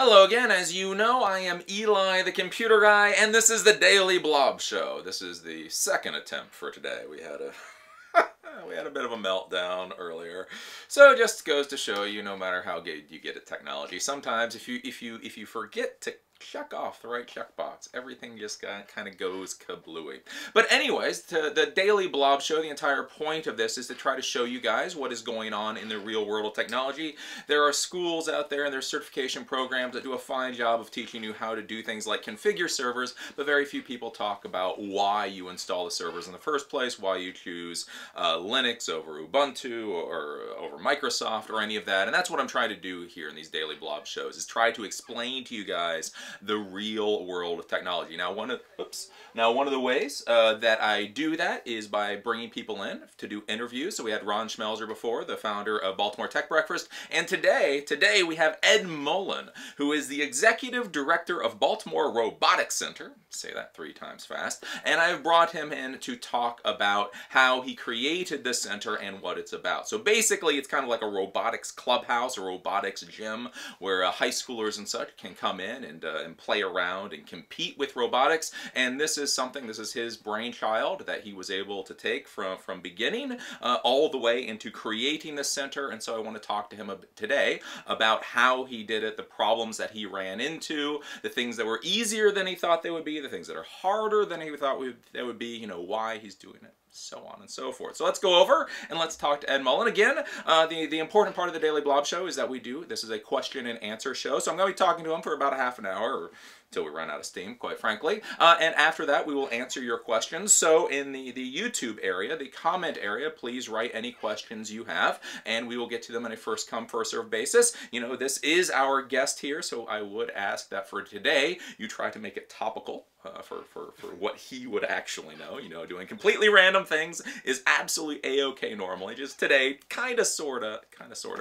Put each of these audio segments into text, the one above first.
Hello again. As you know, I am Eli, the computer guy, and this is the Daily Blob Show. This is the second attempt for today. We had a we had a bit of a meltdown earlier, so it just goes to show you, no matter how good you get at technology, sometimes if you forget to check off the right checkbox, everything just kind of goes kablooey. But anyways, to the Daily Blob Show, the entire point of this is to try to show you guys what is going on in the real world of technology. There are schools out there and there's certification programs that do a fine job of teaching you how to do things like configure servers, but very few people talk about why you install the servers in the first place, why you choose Linux over Ubuntu or over Microsoft or any of that. And that's what I'm trying to do here in these Daily Blob shows, is try to explain to you guys the real world of technology. Now, one of the ways that I do that is by bringing people in to do interviews. So we had Ron Schmelzer before, the founder of Baltimore Tech Breakfast, and today we have Ed Mullen, who is the executive director of Baltimore Robotics Center. Say that 3 times fast. And I've brought him in to talk about how he created the center and what it's about. So basically, it's kind of like a robotics clubhouse, a robotics gym, where high schoolers and such can come in and play around and compete with robotics. And this is his brainchild that he was able to take from beginning all the way into creating the center. And so I want to talk to him today about how he did it, the problems that he ran into, the things that were easier than he thought they would be, the things that are harder than he thought they would be, you know, why he's doing it, so on and so forth. So let's go over and let's talk to Ed Mullen. Again, the important part of the Daily Blob Show is that this is a question and answer show. So I'm going to be talking to him for about a half an hour, or until we run out of steam, quite frankly. And after that, we will answer your questions. So in the YouTube area, the comment area, please write any questions you have, and we will get to them on a first come, first served basis. You know, this is our guest here, so I would ask that for today, you try to make it topical. For what he would actually know. You know, doing completely random things is absolutely a-okay normally. Just today, kind of sorta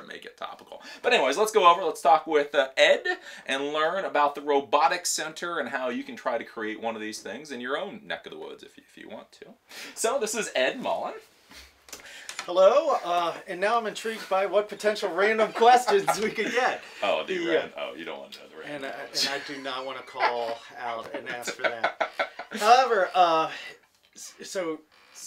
make it topical. But anyways, let's go over. Let's talk with Ed and learn about the Robotics Center and how you can try to create one of these things in your own neck of the woods if you want to. So this is Ed Mullen. Hello, and now I'm intrigued by what potential random questions we could get. Oh, you don't want to know the random and I do not want to call out and ask for that. However, so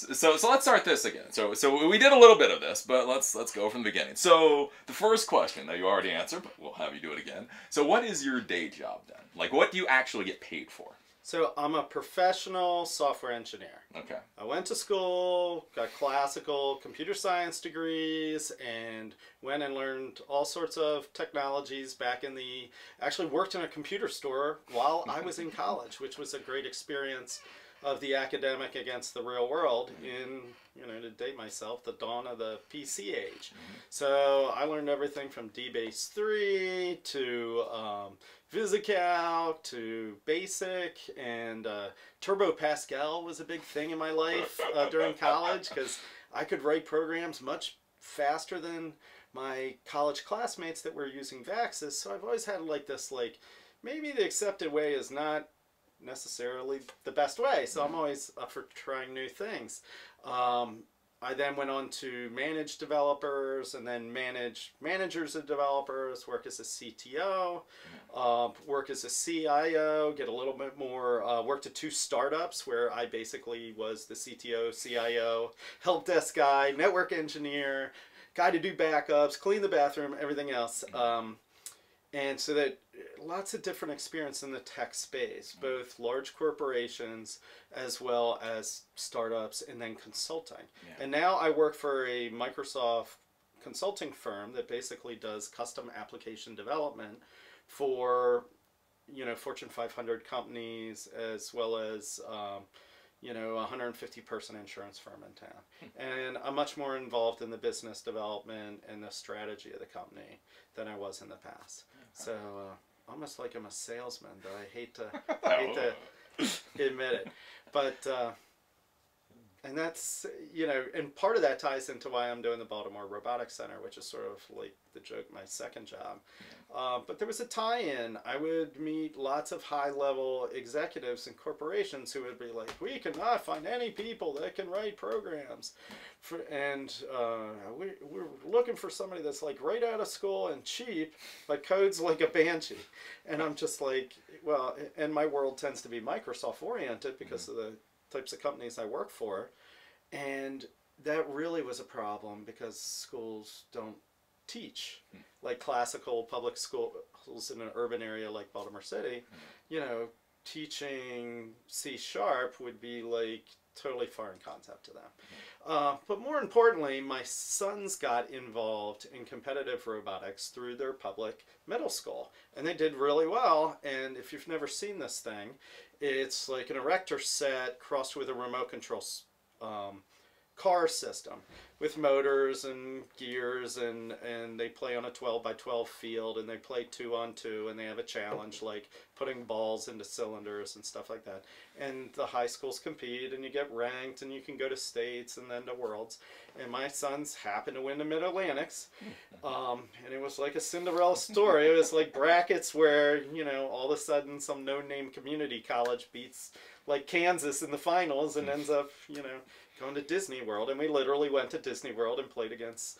let's start this again. So we did a little bit of this, but let's go from the beginning. So the first question that you already answered, but we'll have you do it again. So what is your day job then? Like, what do you actually get paid for? So I'm a professional software engineer. Okay. I went to school, got classical computer science degrees, and went and learned all sorts of technologies back in the... Actually worked in a computer store while I was in college, which was a great experience of the academic against the real world in, you know, to date myself, the dawn of the PC age. So I learned everything from DBase 3 to VisiCalc to BASIC, and Turbo Pascal was a big thing in my life during college, because I could write programs much faster than my college classmates that were using Adaxes. So I've always had like this, like, maybe the accepted way is not necessarily the best way, so I'm always up for trying new things. I then went on to manage developers, and then manage managers of developers, work as a CTO, work as a CIO, get a little bit more, worked at 2 startups where I basically was the CTO, CIO, help desk guy, network engineer, guy to do backups, clean the bathroom, everything else. And so that lots of different experience in the tech space, both large corporations as well as startups, and then consulting. Yeah. And now I work for a Microsoft consulting firm that basically does custom application development for, you know, Fortune 500 companies, as well as you know, a 150-person insurance firm in town. And I'm much more involved in the business development and the strategy of the company than I was in the past. So almost like I'm a salesman, though I hate to admit it. But And that's, you know, and part of that ties into why I'm doing the Baltimore Robotics Center, which is sort of like the joke, my second job. But there was a tie-in. I would meet lots of high-level executives in corporations who would be like, we cannot find any people that can write programs. We're looking for somebody that's like right out of school and cheap, but codes like a banshee. And I'm just like, well, and my world tends to be Microsoft-oriented because of the types of companies I work for. And that really was a problem because schools don't teach like classical public schools in an urban area like Baltimore City. You know, teaching C# would be like totally foreign concept to them. But more importantly, my sons got involved in competitive robotics through their public middle school, and they did really well. And if you've never seen this thing, it's like an erector set crossed with a remote control car system with motors and gears, and they play on a 12x12 field, and they play 2-on-2, and they have a challenge like putting balls into cylinders and stuff like that. And the high schools compete, and you get ranked, and you can go to states and then to worlds. And my sons happened to win the Mid-Atlantics, and it was like a Cinderella story. It was like brackets where, you know, all of a sudden some no-name community college beats like Kansas in the finals and ends up, you know, going to Disney World. And we literally went to Disney World and played against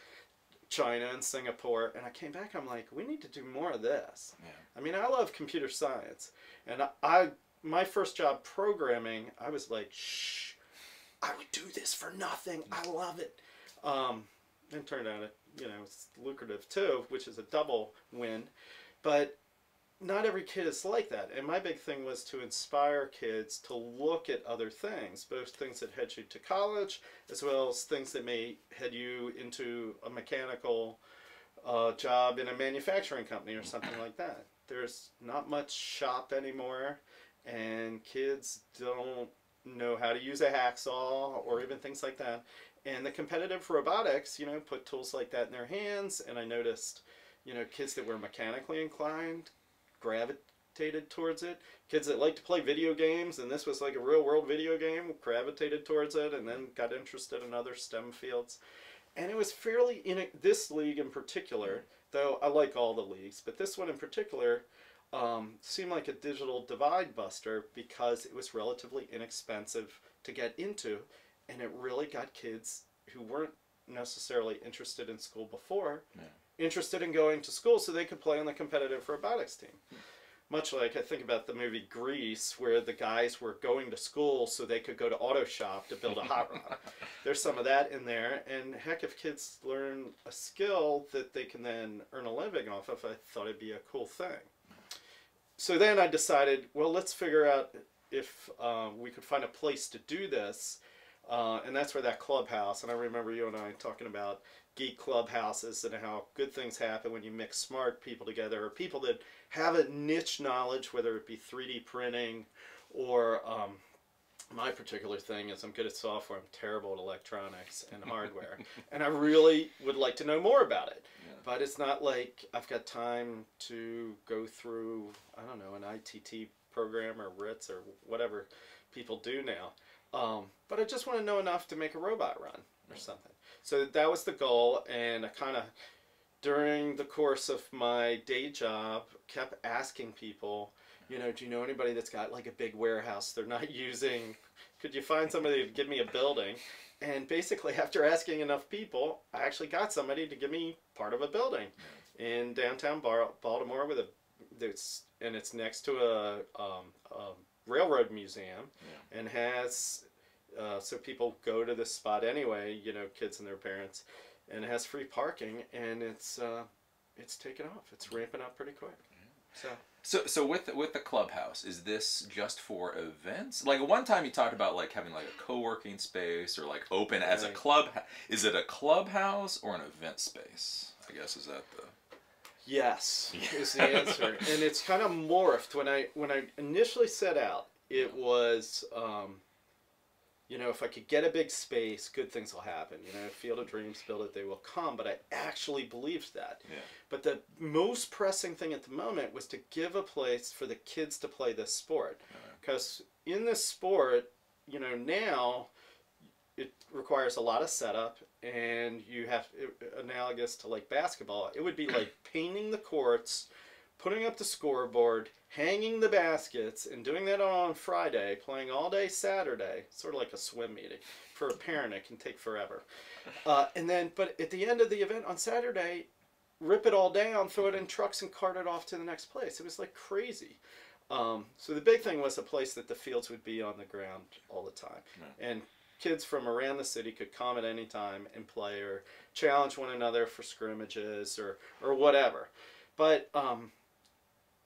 China and Singapore. And I came back, I'm like, we need to do more of this. Yeah. I mean, I love computer science. And my first job programming, I was like, shh, I would do this for nothing. I love it. And it turned out, you know, it's lucrative too, which is a double win. But not every kid is like that. And my big thing was to inspire kids to look at other things, both things that head you to college, as well as things that may head you into a mechanical job in a manufacturing company or something like that. There's not much shop anymore, and kids don't know how to use a hacksaw or even things like that. And the competitive robotics, you know, put tools like that in their hands. And I noticed, you know, kids that were mechanically inclined gravitated towards it. Kids that like to play video games, and this was like a real world video game, gravitated towards it, and then got interested in other STEM fields. And it was fairly, in this league in particular, though I like all the leagues, but this one in particular seemed like a digital divide buster because it was relatively inexpensive to get into, and it really got kids who weren't necessarily interested in school before interested in going to school so they could play on the competitive robotics team. Much like I think about the movie Grease, where the guys were going to school so they could go to auto shop to build a hot rod. There's some of that in there, and heck, if kids learn a skill that they can then earn a living off of, I thought it'd be a cool thing. So then I decided, well, let's figure out if we could find a place to do this, and that's where that Clubhouse, and I remember you and I talking about geek clubhouses and how good things happen when you mix smart people together, or people that have a niche knowledge, whether it be 3D printing or my particular thing is I'm good at software, I'm terrible at electronics and hardware, and I really would like to know more about it. Yeah. But it's not like I've got time to go through, I don't know, an ITT program or RITS or whatever people do now. But I just want to know enough to make a robot run or something. So that was the goal, and I kind of, during the course of my day job, kept asking people, you know, do you know anybody that's got like a big warehouse they're not using? Could you find somebody to give me a building? And basically, after asking enough people, I actually got somebody to give me part of a building in downtown Baltimore with and it's next to a railroad museum, and has. So people go to this spot anyway, you know, kids and their parents, and it has free parking, and it's taken off. It's ramping up pretty quick. So with the Clubhouse, is this just for events? Like one time you talked about like having like a co-working space or like open as a club. Is it a clubhouse or an event space? I guess is that the... Yes, is the answer. And it's kind of morphed. When I initially set out, it was... you know, if I could get a big space, good things will happen. You know, Field of Dreams, build it, they will come. But I actually believed that. Yeah. But the most pressing thing at the moment was to give a place for the kids to play this sport. Because in this sport, you know, now it requires a lot of setup, and you have, analogous to like basketball, it would be like painting the courts, putting up the scoreboard, hanging the baskets, and doing that on Friday, playing all day Saturday, sort of like a swim meeting. For a parent, it can take forever. And then, but at the end of the event on Saturday, rip it all down, throw it in trucks, and cart it off to the next place. It was like crazy. So the big thing was a place that the fields would be on the ground all the time. Yeah. And kids from around the city could come at any time and play or challenge one another for scrimmages or whatever. But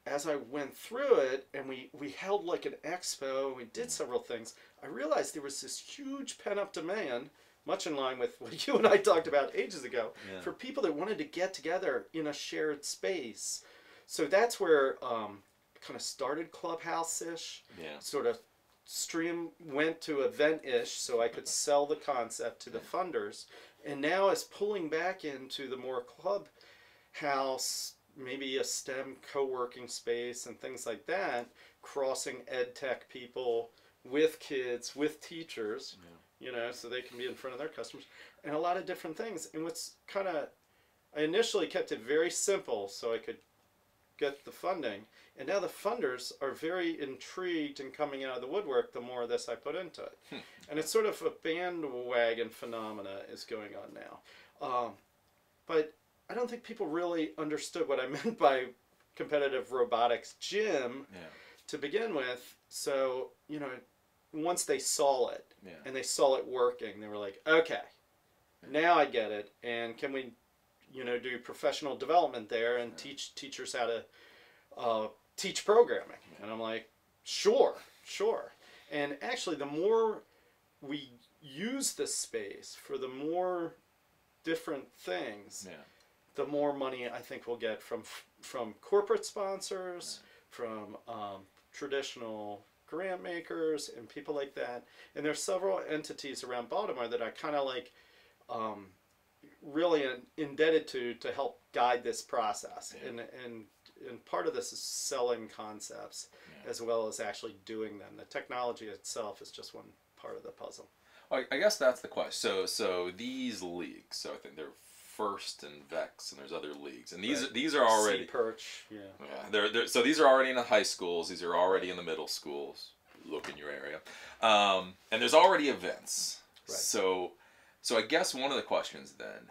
as I went through it, and we held like an expo, we did several things, I realized there was this huge pent-up demand, much in line with what you and I talked about ages ago, yeah, for people that wanted to get together in a shared space. So that's where kind of started Clubhouse-ish, yeah, sort of stream went to event-ish, so I could sell the concept to the funders, and now is pulling back into the more Clubhouse, maybe a STEM co-working space and things like that, crossing ed tech people with kids, with teachers, yeah, you know, so they can be in front of their customers, and a lot of different things. And what's kind of, I initially kept it very simple so I could get the funding, and now the funders are very intrigued and coming out of the woodwork the more of this I put into it. And it's sort of a bandwagon phenomena is going on now. But I don't think people really understood what I meant by competitive robotics gym, yeah, to begin with. So, you know, once they saw it, yeah, and they saw it working, they were like, okay, now I get it. And can we, you know, do professional development there and, yeah, teach teachers how to teach programming? Yeah. And I'm like, sure. And actually, the more we use this space for the more different things, yeah, the more money I think we'll get from corporate sponsors, yeah, from traditional grant makers and people like that. And there's several entities around Baltimore that I kind of like really indebted to help guide this process. Yeah. And part of this is selling concepts, yeah, as well as actually doing them. The technology itself is just one part of the puzzle. Well, I guess that's the question. So these leagues, so I think they're First and Vex, and there's other leagues, and these are already Perch, yeah. They're so these are already in the high schools. These are already in the middle schools. Look in your area, and there's already events. Right. So I guess one of the questions then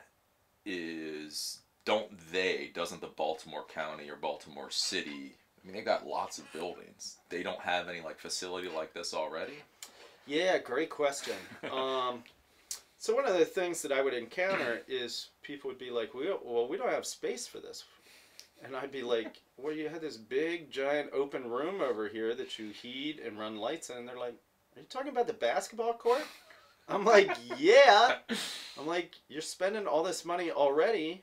is, doesn't the Baltimore County or Baltimore City? I mean, they got lots of buildings. They don't have any like facility like this already. Yeah, great question. So one of the things that I would encounter is people would be like, we don't have space for this. And I'd be like, well, you had this big, giant open room over here that you heat and run lights in. And they're like, are you talking about the basketball court? I'm like, yeah. I'm like, you're spending all this money already.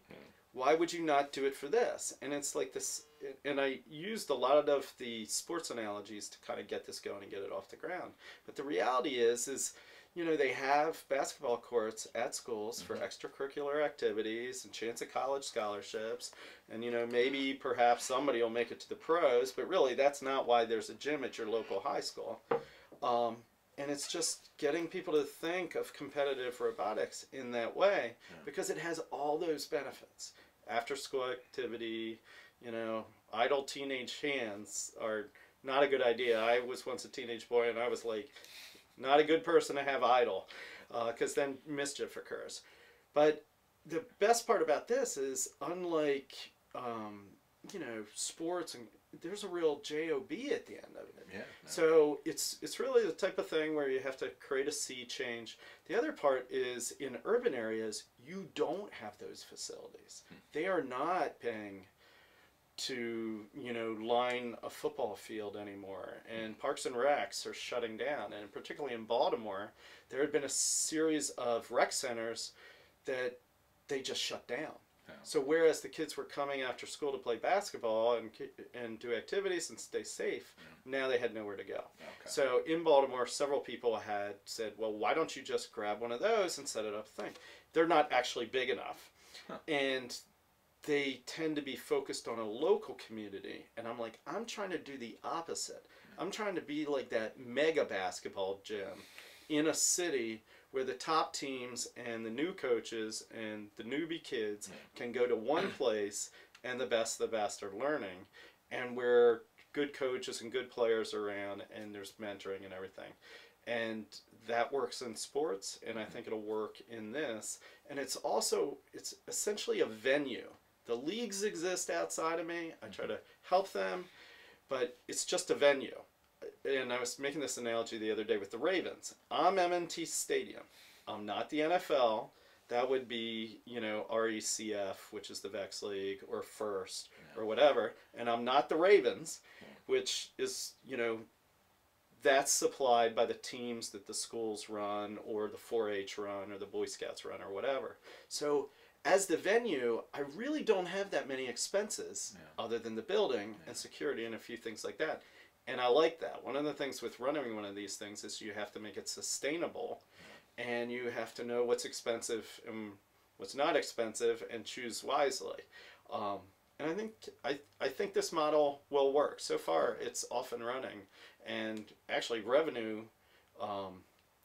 Why would you not do it for this? And it's like this, and I used a lot of the sports analogies to kind of get this going and get it off the ground. But the reality is, you know, they have basketball courts at schools for extracurricular activities and chance at college scholarships. And, you know, maybe perhaps somebody will make it to the pros, but really that's not why there's a gym at your local high school. And it's just getting people to think of competitive robotics in that way, yeah, because it has all those benefits. After school activity, you know, idle teenage hands are not a good idea. I was once a teenage boy, and I was like, not a good person to have idle, because then mischief occurs. But the best part about this is, unlike, you know, sports, and there's a real job at the end of it. Yeah, no. So it's really the type of thing where you have to create a sea change. The other part is, in urban areas, you don't have those facilities. They are not paying to, you know, line a football field anymore, and Parks and Recs are shutting down. And particularly in Baltimore, there had been a series of rec centers that they just shut down. Yeah. So whereas the kids were coming after school to play basketball and do activities and stay safe, now they had nowhere to go. Okay. So in Baltimore, several people had said, well, why don't you just grab one of those and set it up a thing? They're not actually big enough. Huh. And they tend to be focused on a local community. And I'm like, I'm trying to do the opposite. I'm trying to be like that mega basketball gym in a city where the top teams and the new coaches and the newbie kids can go to one place and the best of the best are learning, and where good coaches and good players are around and there's mentoring and everything. And that works in sports, and I think it'll work in this. And it's essentially a venue. The leagues exist outside of me. I try to help them, but it's just a venue. And I was making this analogy the other day with the Ravens. I'm M&T Stadium. I'm not the NFL. That would be, you know, RECF, which is the VEX League, or First, or whatever. And I'm not the Ravens, which is, you know, that's supplied by the teams that the schools run, or the 4-H run, or the Boy Scouts run, or whatever. So as the venue, I really don't have that many expenses other than the building and security and a few things like that. And I like that. One of the things with running one of these things is you have to make it sustainable, and you have to know what's expensive and what's not expensive and choose wisely. And I think this model will work. So far, it's off and running, and actually revenue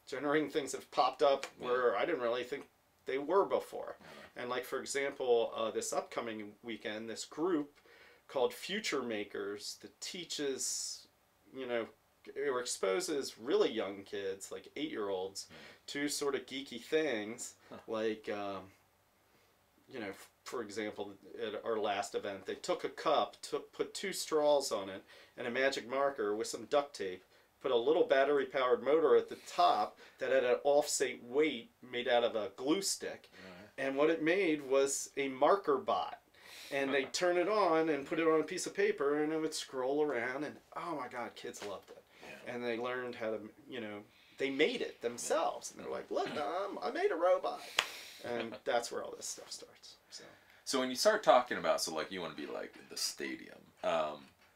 generating things have popped up where I didn't really think they were before. And like, for example, this upcoming weekend, this group called Future Makers that teaches, you know, or exposes really young kids, like 8-year-olds, to sort of geeky things, like, you know, for example, at our last event, they took a cup, put 2 straws on it, and a magic marker with some duct tape, put a little battery-powered motor at the top that had an offset weight made out of a glue stick, and what it made was a marker bot. And they turn it on and put it on a piece of paper, and it would scroll around, and oh my God, kids loved it. And they learned how to, you know, they made it themselves. And they're like, look, Mom, I made a robot. And that's where all this stuff starts. So when you start talking about, so like you want to be like the stadium,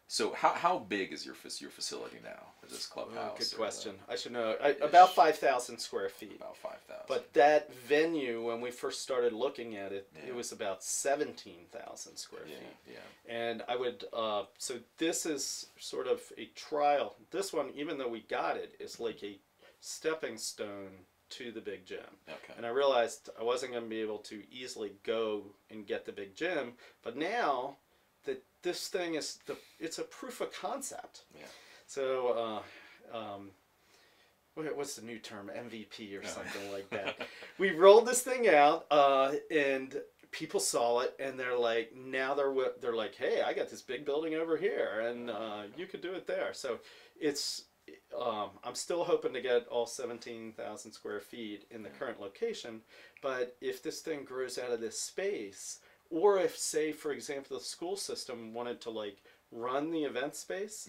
so how big is your facility now? Is this Clubhouse? Good question. I should know. About 5,000 square feet. About 5,000. But that venue, when we first started looking at it, it was about 17,000 square feet. Yeah. And I would, so this is sort of a trial. This one, even though we got it, is like a stepping stone to the big gym. Okay. And I realized I wasn't going to be able to easily go and get the big gym, but now that this thing is it's a proof of concept. Yeah. So what's the new term? MVP or something like that. We rolled this thing out, and people saw it, and they're like, now they're like, hey, I got this big building over here, and you could do it there. So it's I'm still hoping to get all 17,000 square feet in the current location, but if this thing grows out of this space, or if, say, for example, the school system wanted to like run the event space,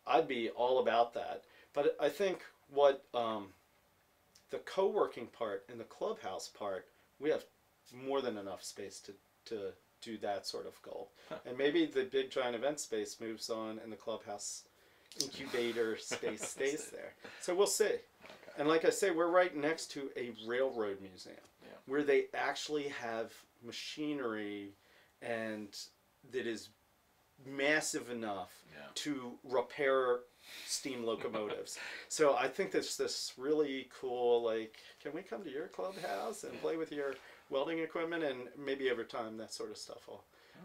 I'd be all about that. But I think what the co-working part and the Clubhouse part, we have more than enough space to do that sort of goal. And maybe the big giant event space moves on and the Clubhouse incubator space stays there. So we'll see. Okay. And like I say, we're right next to a railroad museum where they actually have machinery and that is massive enough to repair steam locomotives. So I think there's this really cool, like, can we come to your Clubhouse and play with your welding equipment? And maybe over time that sort of stuff will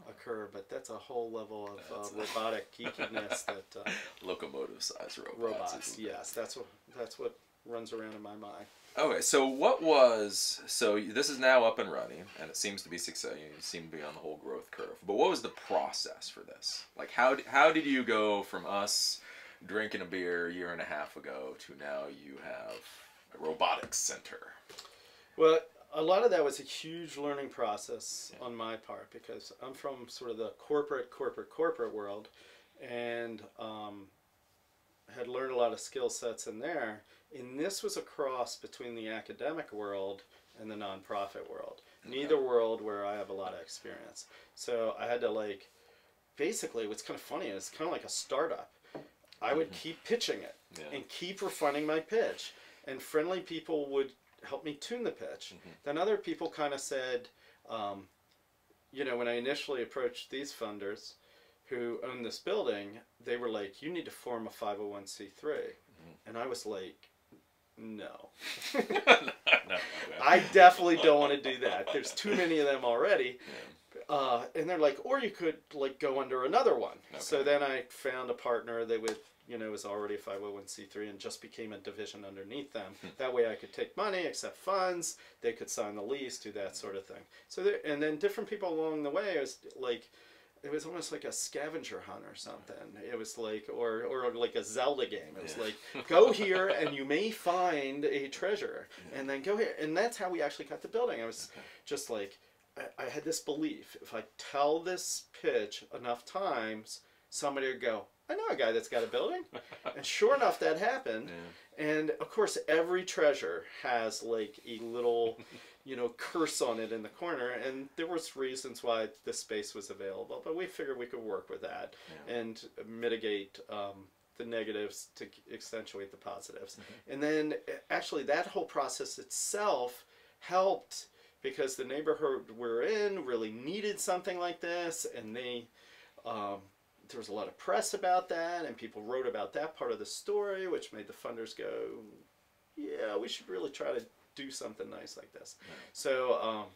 occur, but that's a whole level of robotic geekiness that locomotive size robots. Yes, that's what runs around in my mind. Okay, so this is now up and running, and it seems to be success. You seem to be on the whole growth curve. But what was the process for this? Like, how did you go from us drinking a beer a year and a half ago to now you have a robotics center? Well, a lot of that was a huge learning process on my part, because I'm from sort of the corporate world, and had learned a lot of skill sets in there. And this was a cross between the academic world and the nonprofit world. Neither world where I have a lot of experience. So I had to basically what's kind of funny is kind of like a startup. I would keep pitching it and keep refining my pitch. And friendly people would help me tune the pitch. Then other people kind of said, you know, when I initially approached these funders who own this building, they were like, you need to form a 501c3. And I was like, no. No. I definitely don't want to do that. There's too many of them already. And they're like, or you could like go under another one. Okay. So then I found a partner that would, you know, was already a 501c3 and just became a division underneath them. That way I could take money, accept funds, they could sign the lease, do that sort of thing. So there, and then different people along the way, it was almost like a scavenger hunt or something. It was like, or like a Zelda game. It was like, go here and you may find a treasure, and then go here. And that's how we actually got the building. I was just like, I had this belief, if I tell this pitch enough times, somebody would go, I know a guy that's got a building. And sure enough, that happened. Yeah. And of course, every treasure has like a little, you know, curse on it in the corner. And there was reasons why this space was available, but we figured we could work with that and mitigate the negatives to accentuate the positives. And then actually that whole process itself helped, because the neighborhood we're in really needed something like this, and they, there was a lot of press about that, and people wrote about that part of the story, which made the funders go, yeah, we should really try to do something nice like this. Right. So,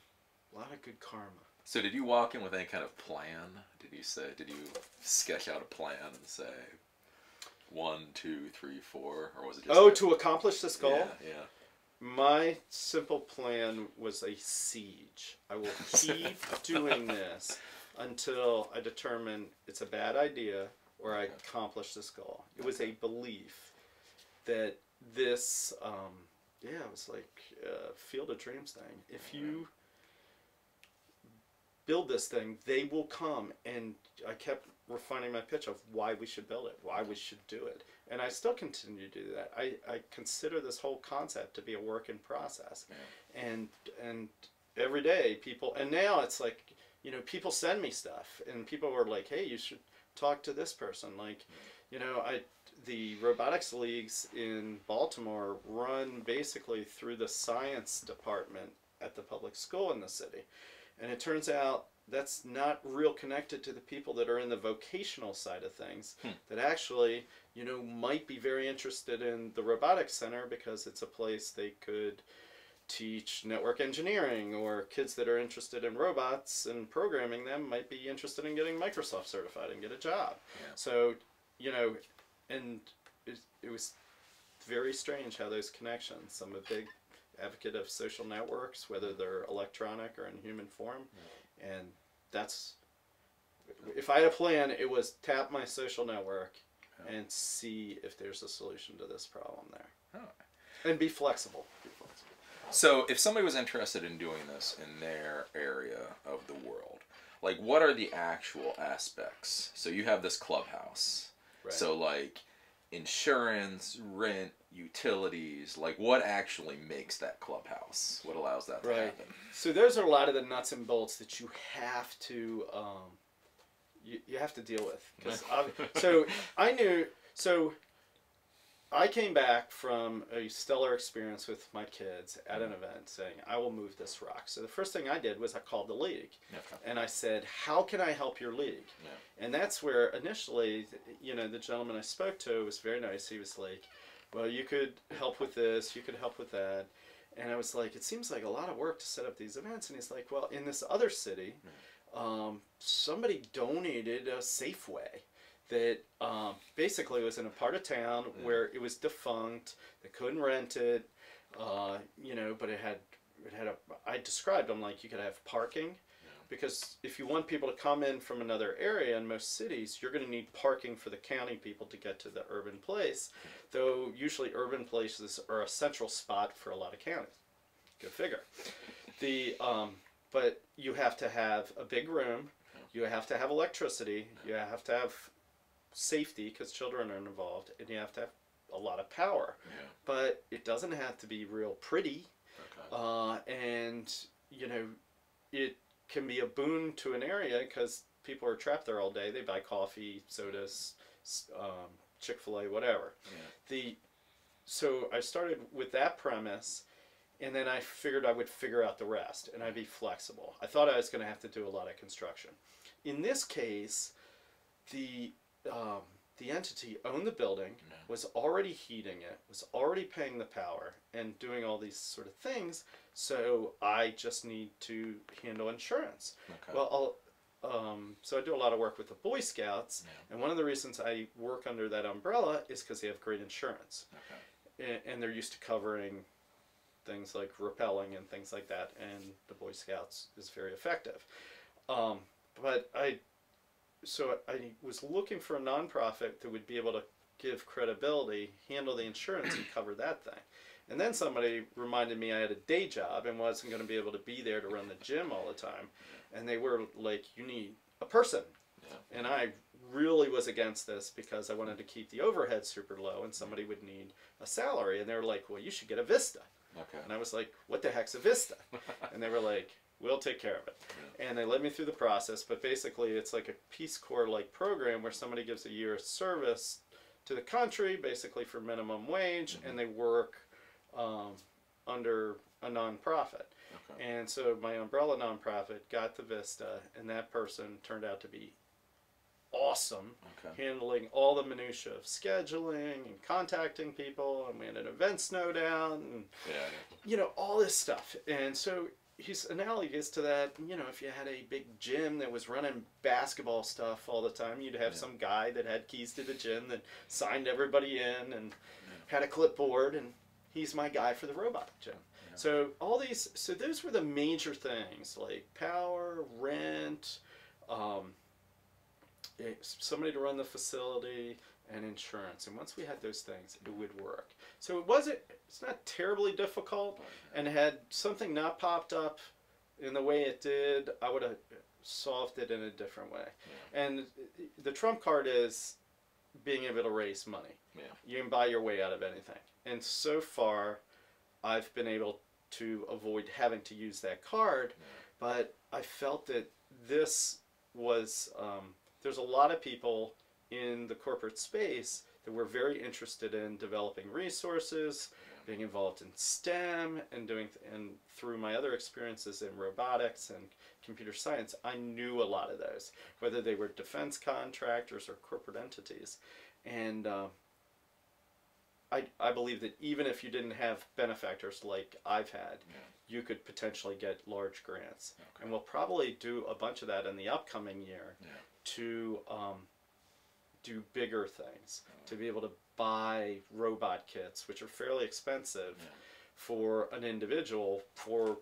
a lot of good karma. So did you walk in with any kind of plan? Did you sketch out a plan and say 1, 2, 3, 4, or was it just to accomplish this goal? Yeah. My simple plan was a siege. I will keep doing this until I determine it's a bad idea or I accomplish this goal. It was a belief that this, it was like a Field of Dreams thing. If you build this thing, they will come. And I kept refining my pitch of why we should build it, why we should do it. And I still continue to do that. I consider this whole concept to be a work in process. Yeah. And every day people, and now it's like, you know, people send me stuff and people were like, hey, you should talk to this person. Like, you know, the robotics leagues in Baltimore run basically through the science department at the public school in the city. And it turns out that's not real connected to the people that are in the vocational side of things that actually, you know, might be very interested in the robotics center because it's a place they could teach network engineering, or kids that are interested in robots and programming them might be interested in getting Microsoft certified and get a job. Yeah. So, you know, and it was very strange how those connections, I'm a big advocate of social networks, whether they're electronic or in human form. Yeah. And that's, if I had a plan, it was tap my social network and see if there's a solution to this problem there. Oh. And be flexible. So if somebody was interested in doing this in their area of the world, like what are the actual aspects? So you have this Clubhouse. Right. So like insurance, rent, utilities, like what actually makes that Clubhouse? What allows that to happen? So those are a lot of the nuts and bolts that you have to you have to deal with. I came back from a stellar experience with my kids at an event saying, I will move this rock. So the first thing I did was I called the league. Okay. And I said, how can I help your league? Yeah. And that's where initially, you know, the gentleman I spoke to was very nice. He was like, well, you could help with this, you could help with that. And I was like, it seems like a lot of work to set up these events. And he's like, well, in this other city, somebody donated a Safeway that basically was in a part of town where it was defunct. They couldn't rent it, you know, but it had I described them like you could have parking, because if you want people to come in from another area in most cities, you're going to need parking for the county people to get to the urban place, though usually urban places are a central spot for a lot of counties. Go figure. But you have to have a big room, you have to have electricity, you have to have safety because children are involved, and you have to have a lot of power. Yeah. But it doesn't have to be real pretty. Okay. And you know, it can be a boon to an area because people are trapped there all day. They buy coffee, sodas, Chick-fil-A, whatever. Yeah. So I started with that premise, and then I figured I would figure out the rest, and I'd be flexible. I thought I was going to have to do a lot of construction. In this case, the the entity owned the building, was already heating it, was already paying the power, and doing all these sort of things. So I just need to handle insurance. Okay. Well, so I do a lot of work with the Boy Scouts, and one of the reasons I work under that umbrella is because they have great insurance. Okay. And they're used to covering things like rappelling and things like that, and the Boy Scouts is very effective. But I was looking for a nonprofit that would be able to give credibility, handle the insurance, and cover that thing. And then somebody reminded me I had a day job and wasn't going to be able to be there to run the gym all the time. And they were like, you need a person. Yeah. And I really was against this because I wanted to keep the overhead super low and somebody would need a salary. And they were like, well, you should get a Vista. Okay. And I was like, what the heck's a Vista? And they were like, we'll take care of it. Yeah. And they led me through the process. But basically, it's like a Peace Corps-like program where somebody gives a year of service to the country, basically for minimum wage, and they work under a nonprofit. Okay. And so my umbrella nonprofit got the Vista, and that person turned out to be awesome, handling all the minutia of scheduling and contacting people, and we had an event snowdown, and you know, all this stuff. And so he's analogous to that. You know, if you had a big gym that was running basketball stuff all the time, you'd have some guy that had keys to the gym that signed everybody in and had a clipboard, and he's my guy for the robotic gym. So all these, so those were the major things, like power, rent, somebody to run the facility, and insurance. And once we had those things, it would work. So it's not terribly difficult, and had something not popped up in the way it did, I would have solved it in a different way. Yeah. And the trump card is being able to raise money. Yeah. You can buy your way out of anything. And so far, I've been able to avoid having to use that card, but I felt that this was, there's a lot of people in the corporate space that were very interested in developing resources, being involved in STEM, and through my other experiences in robotics and computer science, I knew a lot of those, whether they were defense contractors or corporate entities. And I believe that even if you didn't have benefactors like I've had, you could potentially get large grants. Okay. And we'll probably do a bunch of that in the upcoming year to do bigger things, to be able to buy robot kits, which are fairly expensive for an individual, for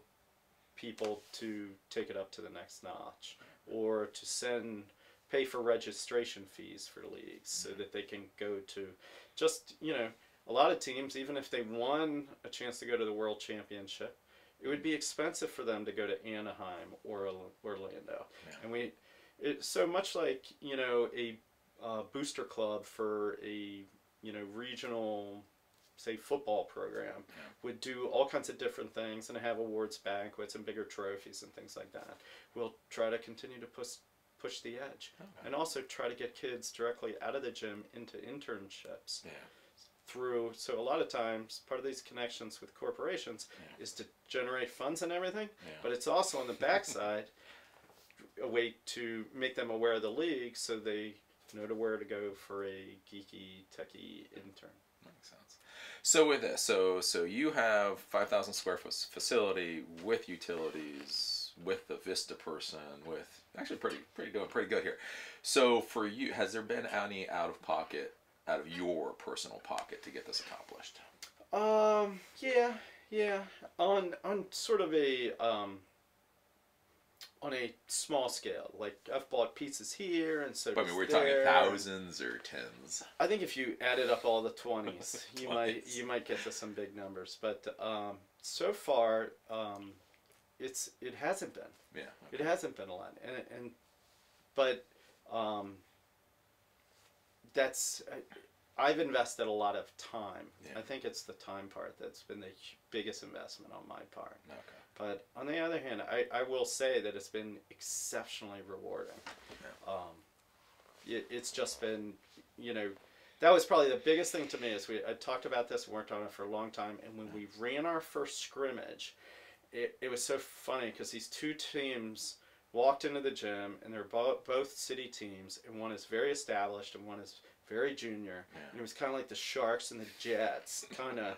people to take it up to the next notch, or to pay for registration fees for leagues so that they can go to just, you know, a lot of teams, even if they won a chance to go to the World Championship, it would be expensive for them to go to Anaheim or Orlando. Yeah. And so much like, you know, a booster club for a, you know, regional, say, football program would do all kinds of different things and have awards banquets and bigger trophies and things like that. We'll try to continue to push the edge, and also try to get kids directly out of the gym into internships. Yeah. So a lot of times, part of these connections with corporations is to generate funds and everything, but it's also on the backside a way to make them aware of the league so they know where to go for a geeky, techie intern. Makes sense. So with this, so you have 5,000 square foot facility with utilities, with the Vista person, with actually doing pretty good here. So for you, has there been any out of your personal pocket to get this accomplished? Yeah. On sort of a on a small scale, like I've bought pieces here, and so. But I mean, we're talking thousands or tens. I think if you added up all the 20s, you might get to some big numbers. But so far, it hasn't been. Yeah. Okay. It hasn't been a lot, but that's. I've invested a lot of time. Yeah. I think it's the time part that's been the biggest investment on my part. Okay. But on the other hand, I will say that it's been exceptionally rewarding. Yeah. It's just been, you know, that was probably the biggest thing to me is I talked about this, worked on it for a long time, and when we ran our first scrimmage, it was so funny because these two teams walked into the gym, and they're both city teams, and one is very established and one is very junior. And it was kind of like the Sharks and the Jets, kind of,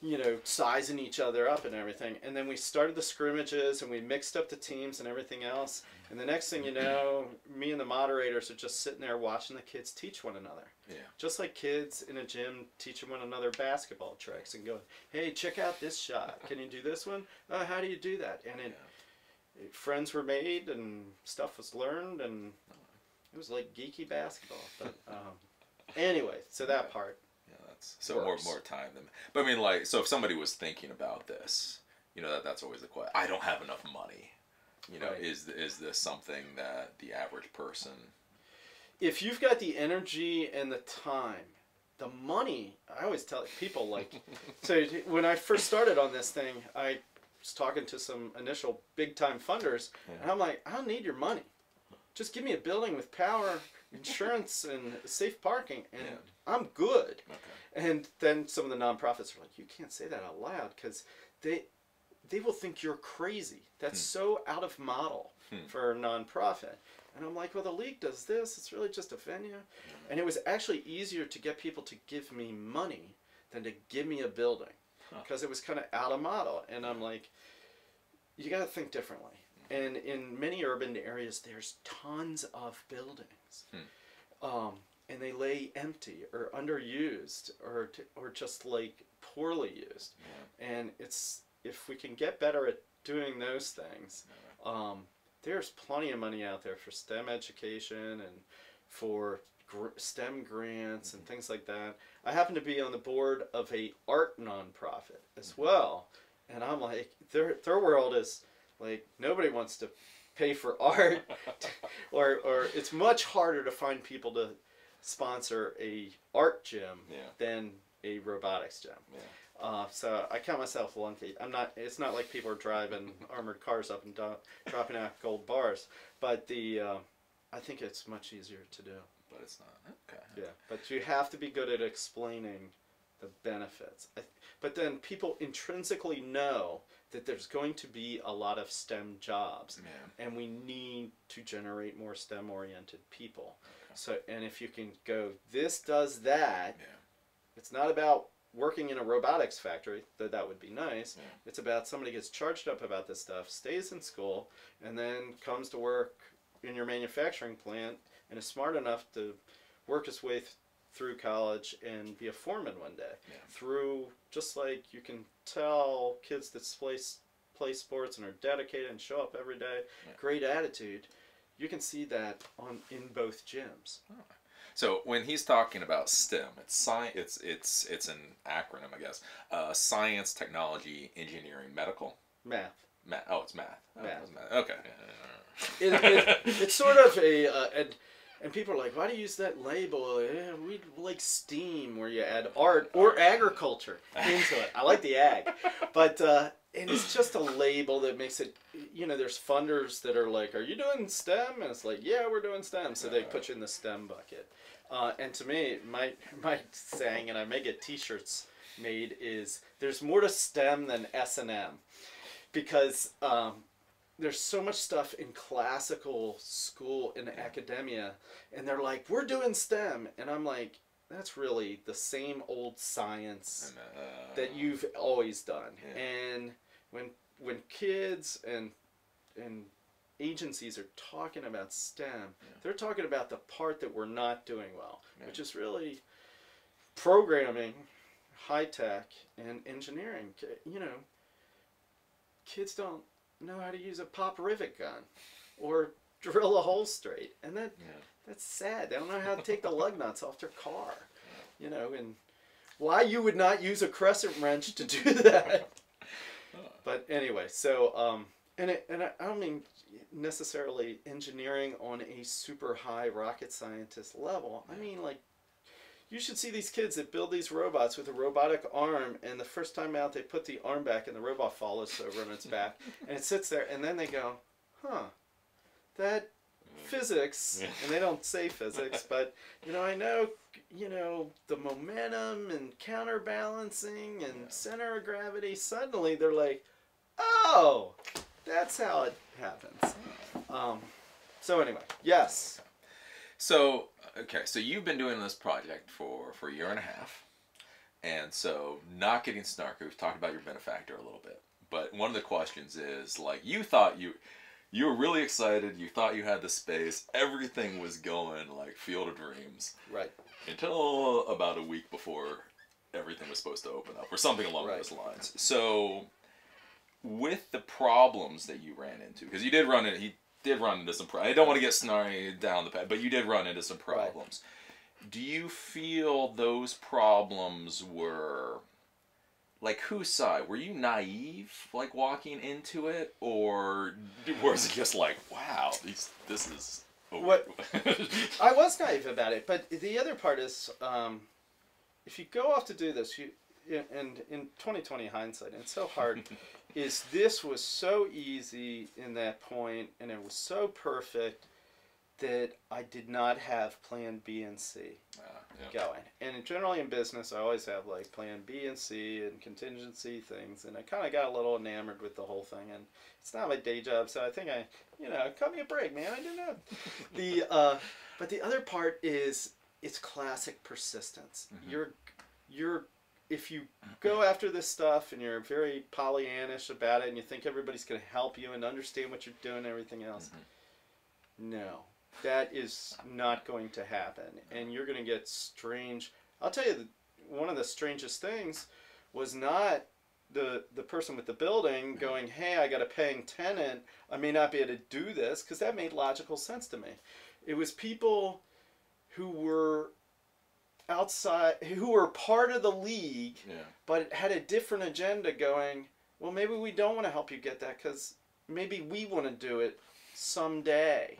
you know, sizing each other up and everything. And then we started the scrimmages and we mixed up the teams and everything else. And the next thing you know, me and the moderators are just sitting there watching the kids teach one another. Yeah. Just like kids in a gym teaching one another basketball tricks and going, hey, check out this shot. Can you do this one? How do you do that? And friends were made and stuff was learned, and it was like geeky basketball. But anyway, so that part. Yeah, that's so more time than. But I mean, like, so if somebody was thinking about this, you know, that's always the question. I don't have enough money. You know, is this something that the average person? If you've got the energy and the time, the money, I always tell people, like, so when I first started on this thing, I was talking to some initial big-time funders, and I'm like, I don't need your money. Just give me a building with power, insurance, and safe parking, and I'm good. Okay. And then some of the nonprofits are like, you can't say that out loud, because they will think you're crazy. That's so out of model for a nonprofit. And I'm like, well, the league does this. It's really just a venue. And it was actually easier to get people to give me money than to give me a building, because it was kind of out of model. And I'm like, you got to think differently. And in many urban areas, there's tons of buildings. And they lay empty or underused or just like poorly used. And it's, if we can get better at doing those things, there's plenty of money out there for STEM education and for STEM grants and things like that. I happen to be on the board of a art nonprofit as well, and I'm like, their world is like, nobody wants to pay for art, or it's much harder to find people to sponsor a art gym than a robotics gym. So I count myself lucky. I'm not. It's not like people are driving armored cars up and dropping out gold bars. But I think it's much easier to do. But it's not. Okay. Yeah, but you have to be good at explaining the benefits. But then people intrinsically know that there's going to be a lot of STEM jobs, and we need to generate more STEM-oriented people. Okay. So, and if you can go, this does that. It's not about working in a robotics factory, that would be nice. It's about somebody gets charged up about this stuff, stays in school, and then comes to work in your manufacturing plant and is smart enough to work his way through college and be a foreman one day. Through, just like you can tell kids that play sports and are dedicated and show up every day, great attitude, you can see that in both gyms. So when he's talking about STEM, it's an acronym, I guess. Science, technology, engineering, medical. Math. Oh, it's math. Math. Okay. It's sort of and people are like, why do you use that label? We like STEAM, where you add art or agriculture into it. I like the ag, but and it's just a label that makes it. You know, there's funders that are like, are you doing STEM? And it's like, yeah, we're doing STEM. So they put you in the STEM bucket. And to me, my saying, and I may get T-shirts made, is there's more to STEM than S&M, because there's so much stuff in classical school and academia, and they're like, we're doing STEM, and I'm like, that's really the same old science that you've always done. And when kids and agencies are talking about STEM, they're talking about the part that we're not doing well, which is really programming, high tech, and engineering. You know, kids don't know how to use a pop rivet gun or drill a hole straight, and that's sad. They don't know how to take the lug nuts off their car. You know, and why you would not use a crescent wrench to do that. But anyway, so and I don't mean necessarily engineering on a super high rocket scientist level. I mean, like, you should see these kids that build these robots with a robotic arm, and the first time out they put the arm back and the robot follows over on its back, and it sits there, and then they go, huh, that physics, and they don't say physics, but, you know, I know, you know, the momentum and counterbalancing and center of gravity. Suddenly they're like, oh, that's how it happens. So anyway, yes. So okay, so you've been doing this project for a year and a half. And so, not getting snarky, we've talked about your benefactor a little bit. But one of the questions is, like, you thought you were really excited, you thought you had the space, everything was going like Field of Dreams. Right. Until about a week before everything was supposed to open up, or something along those lines. So, with the problems that you ran into, because he did run into some problems. I don't want to get snarky down the path, but you did run into some problems. Right. Do you feel those problems were, like, whose side? Were you naive, like, walking into it? Or was it just like, wow, this is... What? I was naive about it, but the other part is, if you go off to do this, and in 2020 hindsight, and it's so hard, is this was so easy in that point, and it was so perfect that I did not have plan B and C going. And generally in business, I always have like plan B and C and contingency things, and I kind of got a little enamored with the whole thing. And it's not my day job, so I think cut me a break, man. I do not. But the other part is it's classic persistence. Mm-hmm. If you go after this stuff and you're very Pollyannish about it, and you think everybody's going to help you and understand what you're doing and everything else, no. That is not going to happen, and you're going to get strange. I'll tell you, one of the strangest things was not the person with the building going, hey, I got a paying tenant, I may not be able to do this, because that made logical sense to me. It was people who were outside, who were part of the league, but had a different agenda going, well, maybe we don't want to help you get that, because maybe we want to do it someday.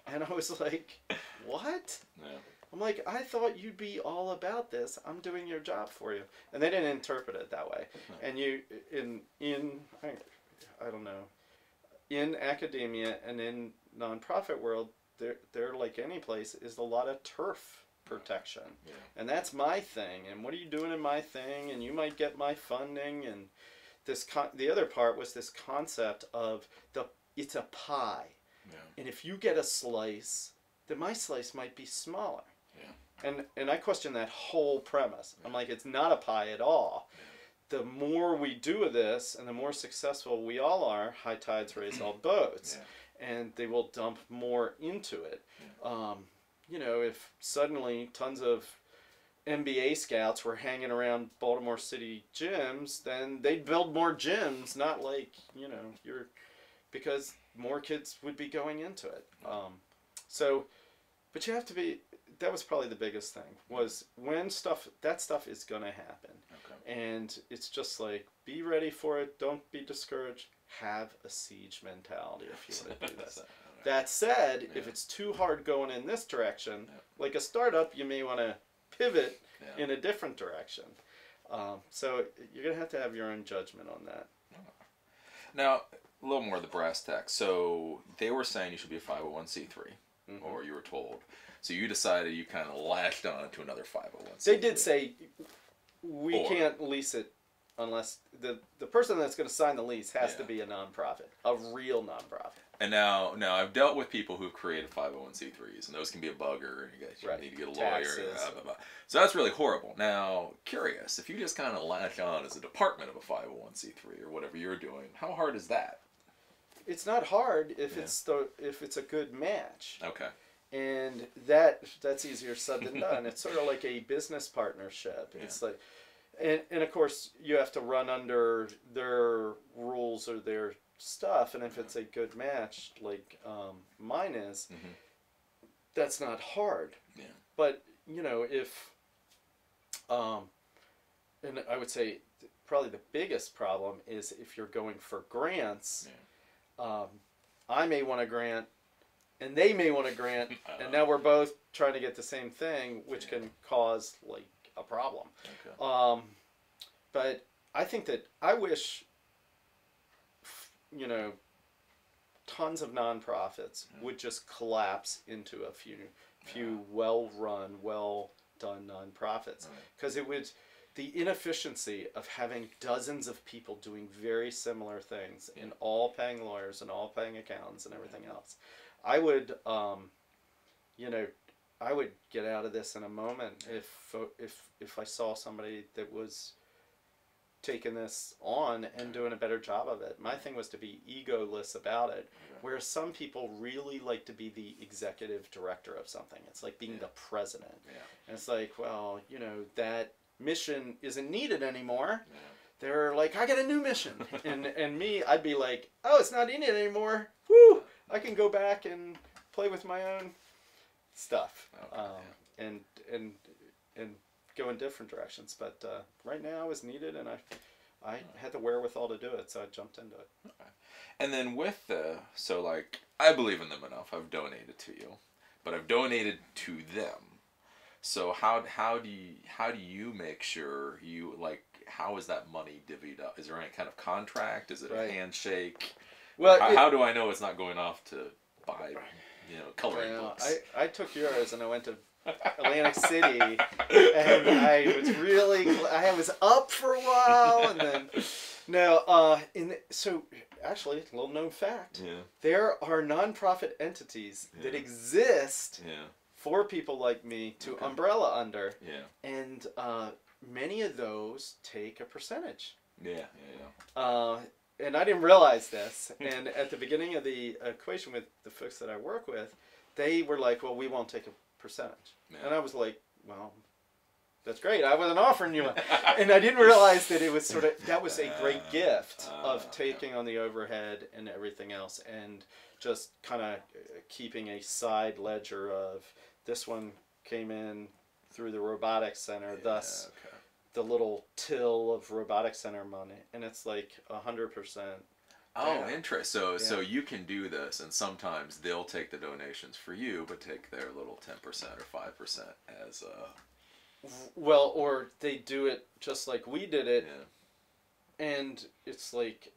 And I was like, what? Yeah. I'm like, I thought you'd be all about this. I'm doing your job for you. And they didn't interpret it that way. No. And you, I don't know, in academia and in nonprofit world, they're like any place, is a lot of turf protection. Yeah. And that's my thing. And what are you doing in my thing? And you might get my funding. And the other part was this concept of it's a pie. Yeah. And if you get a slice, then my slice might be smaller. Yeah. And I question that whole premise. Yeah. I'm like, it's not a pie at all. Yeah. The more we do of this, and the more successful we all are, high tides raise all boats. Yeah. And they will dump more into it. Yeah. If suddenly tons of NBA scouts were hanging around Baltimore City gyms, then they'd build more gyms, not like, because more kids would be going into it. But you have to be, that was probably the biggest thing, was when that stuff is going to happen. Okay. And it's just like, be ready for it, don't be discouraged, have a siege mentality if you want to do this. That said, if it's too hard going in this direction, like a startup, you may want to pivot in a different direction. So you're going to have your own judgment on that. Now, a little more of the brass tacks. So they were saying you should be a 501c3, or you were told. So you decided you kind of lashed on to another 501c3. They did say we can't lease it unless the person that's going to sign the lease has to be a nonprofit, a real nonprofit. And now I've dealt with people who've created 501c3s, and those can be a bugger, and you guys need to get a lawyer. Blah, blah, blah. So that's really horrible. Now, curious, if you just kind of latch on as a department of a 501c3 or whatever you're doing, how hard is that? It's not hard if it's a good match. Okay. And that's easier said than done. It's sort of like a business partnership. Yeah. It's like, and of course you have to run under their rules or their stuff. And if it's a good match, like mine is, that's not hard. Yeah. But if and I would say probably the biggest problem is if you're going for grants. Yeah. I may want a grant, and they may want a grant, and now we're both trying to get the same thing, which can cause like a problem. Okay. But I think that I wish, tons of nonprofits would just collapse into a few well-run, well-done nonprofits, because it would. The inefficiency of having dozens of people doing very similar things and all paying lawyers and all paying accountants and everything else. I would, I would get out of this in a moment if I saw somebody that was taking this on and doing a better job of it. My thing was to be egoless about it, whereas some people really like to be the executive director of something. It's like being the president. And it's like, well, you know, that mission isn't needed anymore. They're like, I got a new mission. and me, I'd be like, oh, it's not needed anymore. Woo! I can go back and play with my own stuff. And go in different directions. But right now it was needed, and I had the wherewithal to do it, so I jumped into it. Okay. And then with so like, I believe in them enough. I've donated to you, but I've donated to them. So how do you make sure you, like, how is that money divvied up? Is there any kind of contract? Is it a handshake? Well, how do I know it's not going off to buy, you know, coloring books? I took yours and I went to Atlantic City, and I was up for a while, and then so actually, a little known fact, there are nonprofit entities that exist for people like me to umbrella under, and many of those take a percentage. And I didn't realize this, and at the beginning of the equation with the folks that I work with, they were like, well, we won't take a percentage. And I was like, well, that's great. I wasn't offering you one. And I didn't realize that it was that was a great gift of taking on the overhead and everything else, and just kind of keeping a side ledger of this one came in through the Robotics Center, thus the little till of Robotics Center money. And it's like 100%. Oh, interesting. So you can do this, and sometimes they'll take the donations for you, but take their little 10% or 5% as well, or they do it just like we did it, and it's like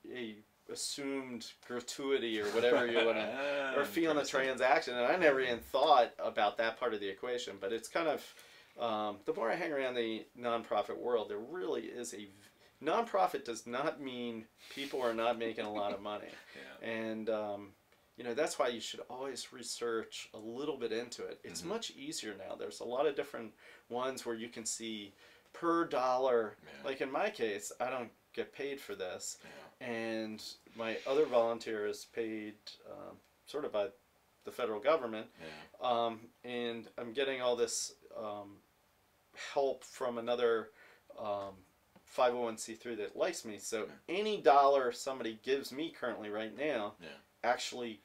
a assumed gratuity or whatever you want to, or fee on the transaction. And I never even thought about that part of the equation, but it's kind of the more I hang around the nonprofit world, there really is a nonprofit does not mean people are not making a lot of money. And you know, that's why you should always research a little bit into it. It's much easier now. There's a lot of different ones where you can see per dollar. Like in my case, I don't get paid for this, and my other volunteer is paid sort of by the federal government, and I'm getting all this help from another 501c3 that likes me. So any dollar somebody gives me currently right now actually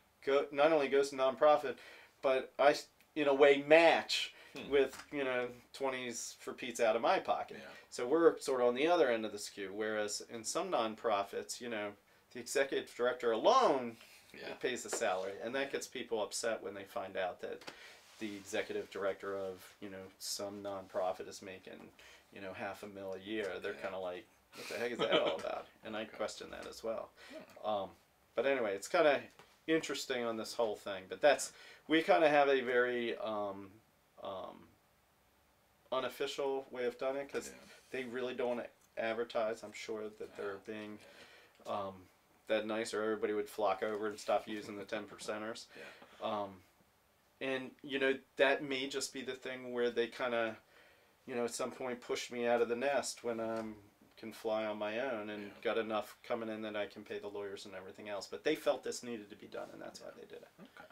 not only goes to nonprofit, but I, in a way, match with, you know, 20s for pizza out of my pocket. So we're sort of on the other end of the skew, whereas in some nonprofits, you know, the executive director alone pays the salary, and that gets people upset when they find out that the executive director of, you know, some nonprofit is making, you know, $500,000 a year. They're kind of like, what the heck is that all about? And I question that as well. But anyway, it's kind of interesting on this whole thing. But we kind of have a very unofficial way of doing it, because they really don't want to advertise. I'm sure that they're being that nice, or everybody would flock over and stop using the 10%ers. And, you know, that may just be the thing where they kind of, you know, at some point pushed me out of the nest when I can fly on my own, and got enough coming in that I can pay the lawyers and everything else. But they felt this needed to be done, and that's why they did it. Okay.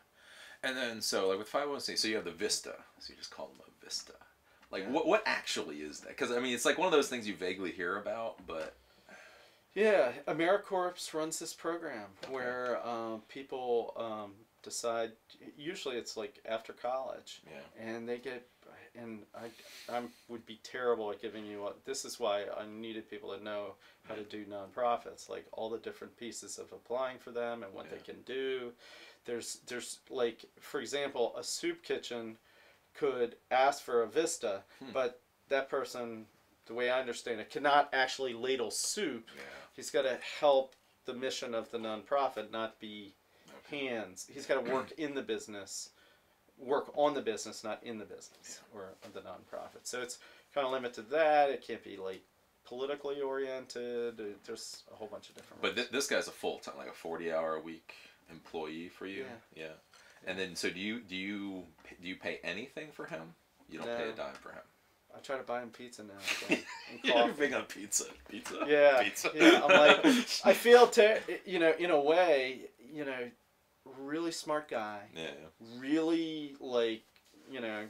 And then, so, like, with 501c, so you have the Vista. So you just call them a Vista. Like, what actually is that? Because, I mean, it's like one of those things you vaguely hear about, but... Yeah, AmeriCorps runs this program where people decide, usually it's like after college, and they get, and I would be terrible at giving you, this is why I needed people to know how to do nonprofits, like all the different pieces of applying for them and what they can do. There's like, for example, a soup kitchen could ask for a Vista, but that person, the way I understand it, cannot actually ladle soup. He's got to help the mission of the nonprofit, not be hands. He's got to work in the business, work on the business, not in the business or the nonprofit. So it's kind of limited to that. It can't be like politically oriented. There's a whole bunch of different. But this guy's a full time, like a 40-hour a week employee for you. Yeah. And then, so do you pay anything for him? You don't pay a dime for him. I try to buy him pizza now. You're big on pizza. Yeah. Pizza. Yeah. I'm like, I feel, you know, in a way, you know, really smart guy. Yeah. Really, like, you know,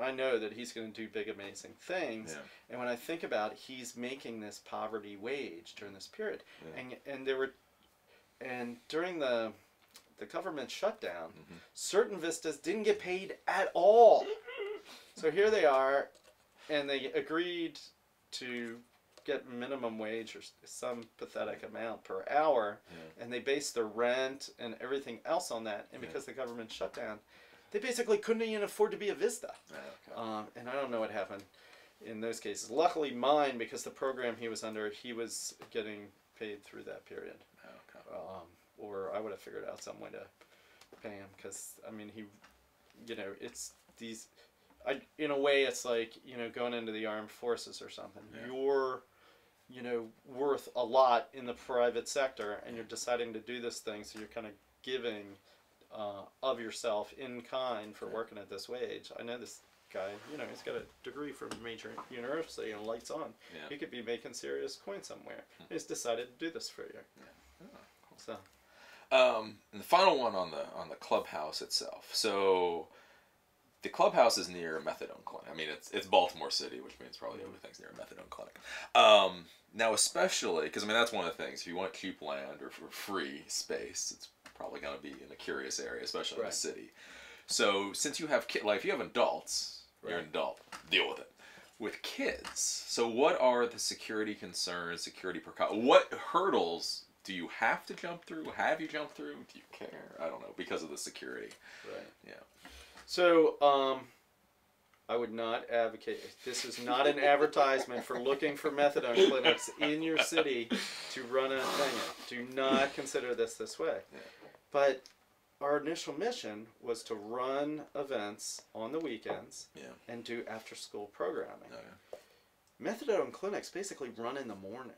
I know that he's going to do big, amazing things. Yeah. And when I think about it, he's making this poverty wage during this period. Yeah. And during the government shutdown, certain Vistas didn't get paid at all. So here they are, and they agreed to get minimum wage or some pathetic amount per hour, and they based their rent and everything else on that. And because the government shut down, they basically couldn't even afford to be a Vista. And I don't know what happened in those cases. Luckily mine, because the program he was under, he was getting paid through that period. Or I would have figured out some way to pay him, because, I mean, he, you know, it's these... in a way, it's like, you know, going into the armed forces or something. Yeah. You're, you know, worth a lot in the private sector, and you're deciding to do this thing, so you're kind of giving of yourself in kind for working at this wage. I know this guy, you know, he's got a degree from a major university and lights on. Yeah. He could be making serious coin somewhere. He's decided to do this for you. Yeah. Oh, cool. So. And the final one on the Clubhouse itself. So the Clubhouse is near a methadone clinic. I mean, it's Baltimore City, which means probably everything's near a methadone clinic. Now, especially because, I mean, that's one of the things. If you want cheap land or for free space, it's probably going to be in a curious area, especially in the city. So since you have like if you have adults, you're an adult, deal with it. With kids, so what are the security concerns, security precautions? What hurdles do you have to jump through? Have you jumped through? Do you care? I don't know, because of the security. Right. Yeah. So, I would not advocate, this is not an advertisement for looking for methadone clinics in your city to run a thing. Do not consider this way. Yeah. But our initial mission was to run events on the weekends and do after-school programming. Methadone clinics basically run in the morning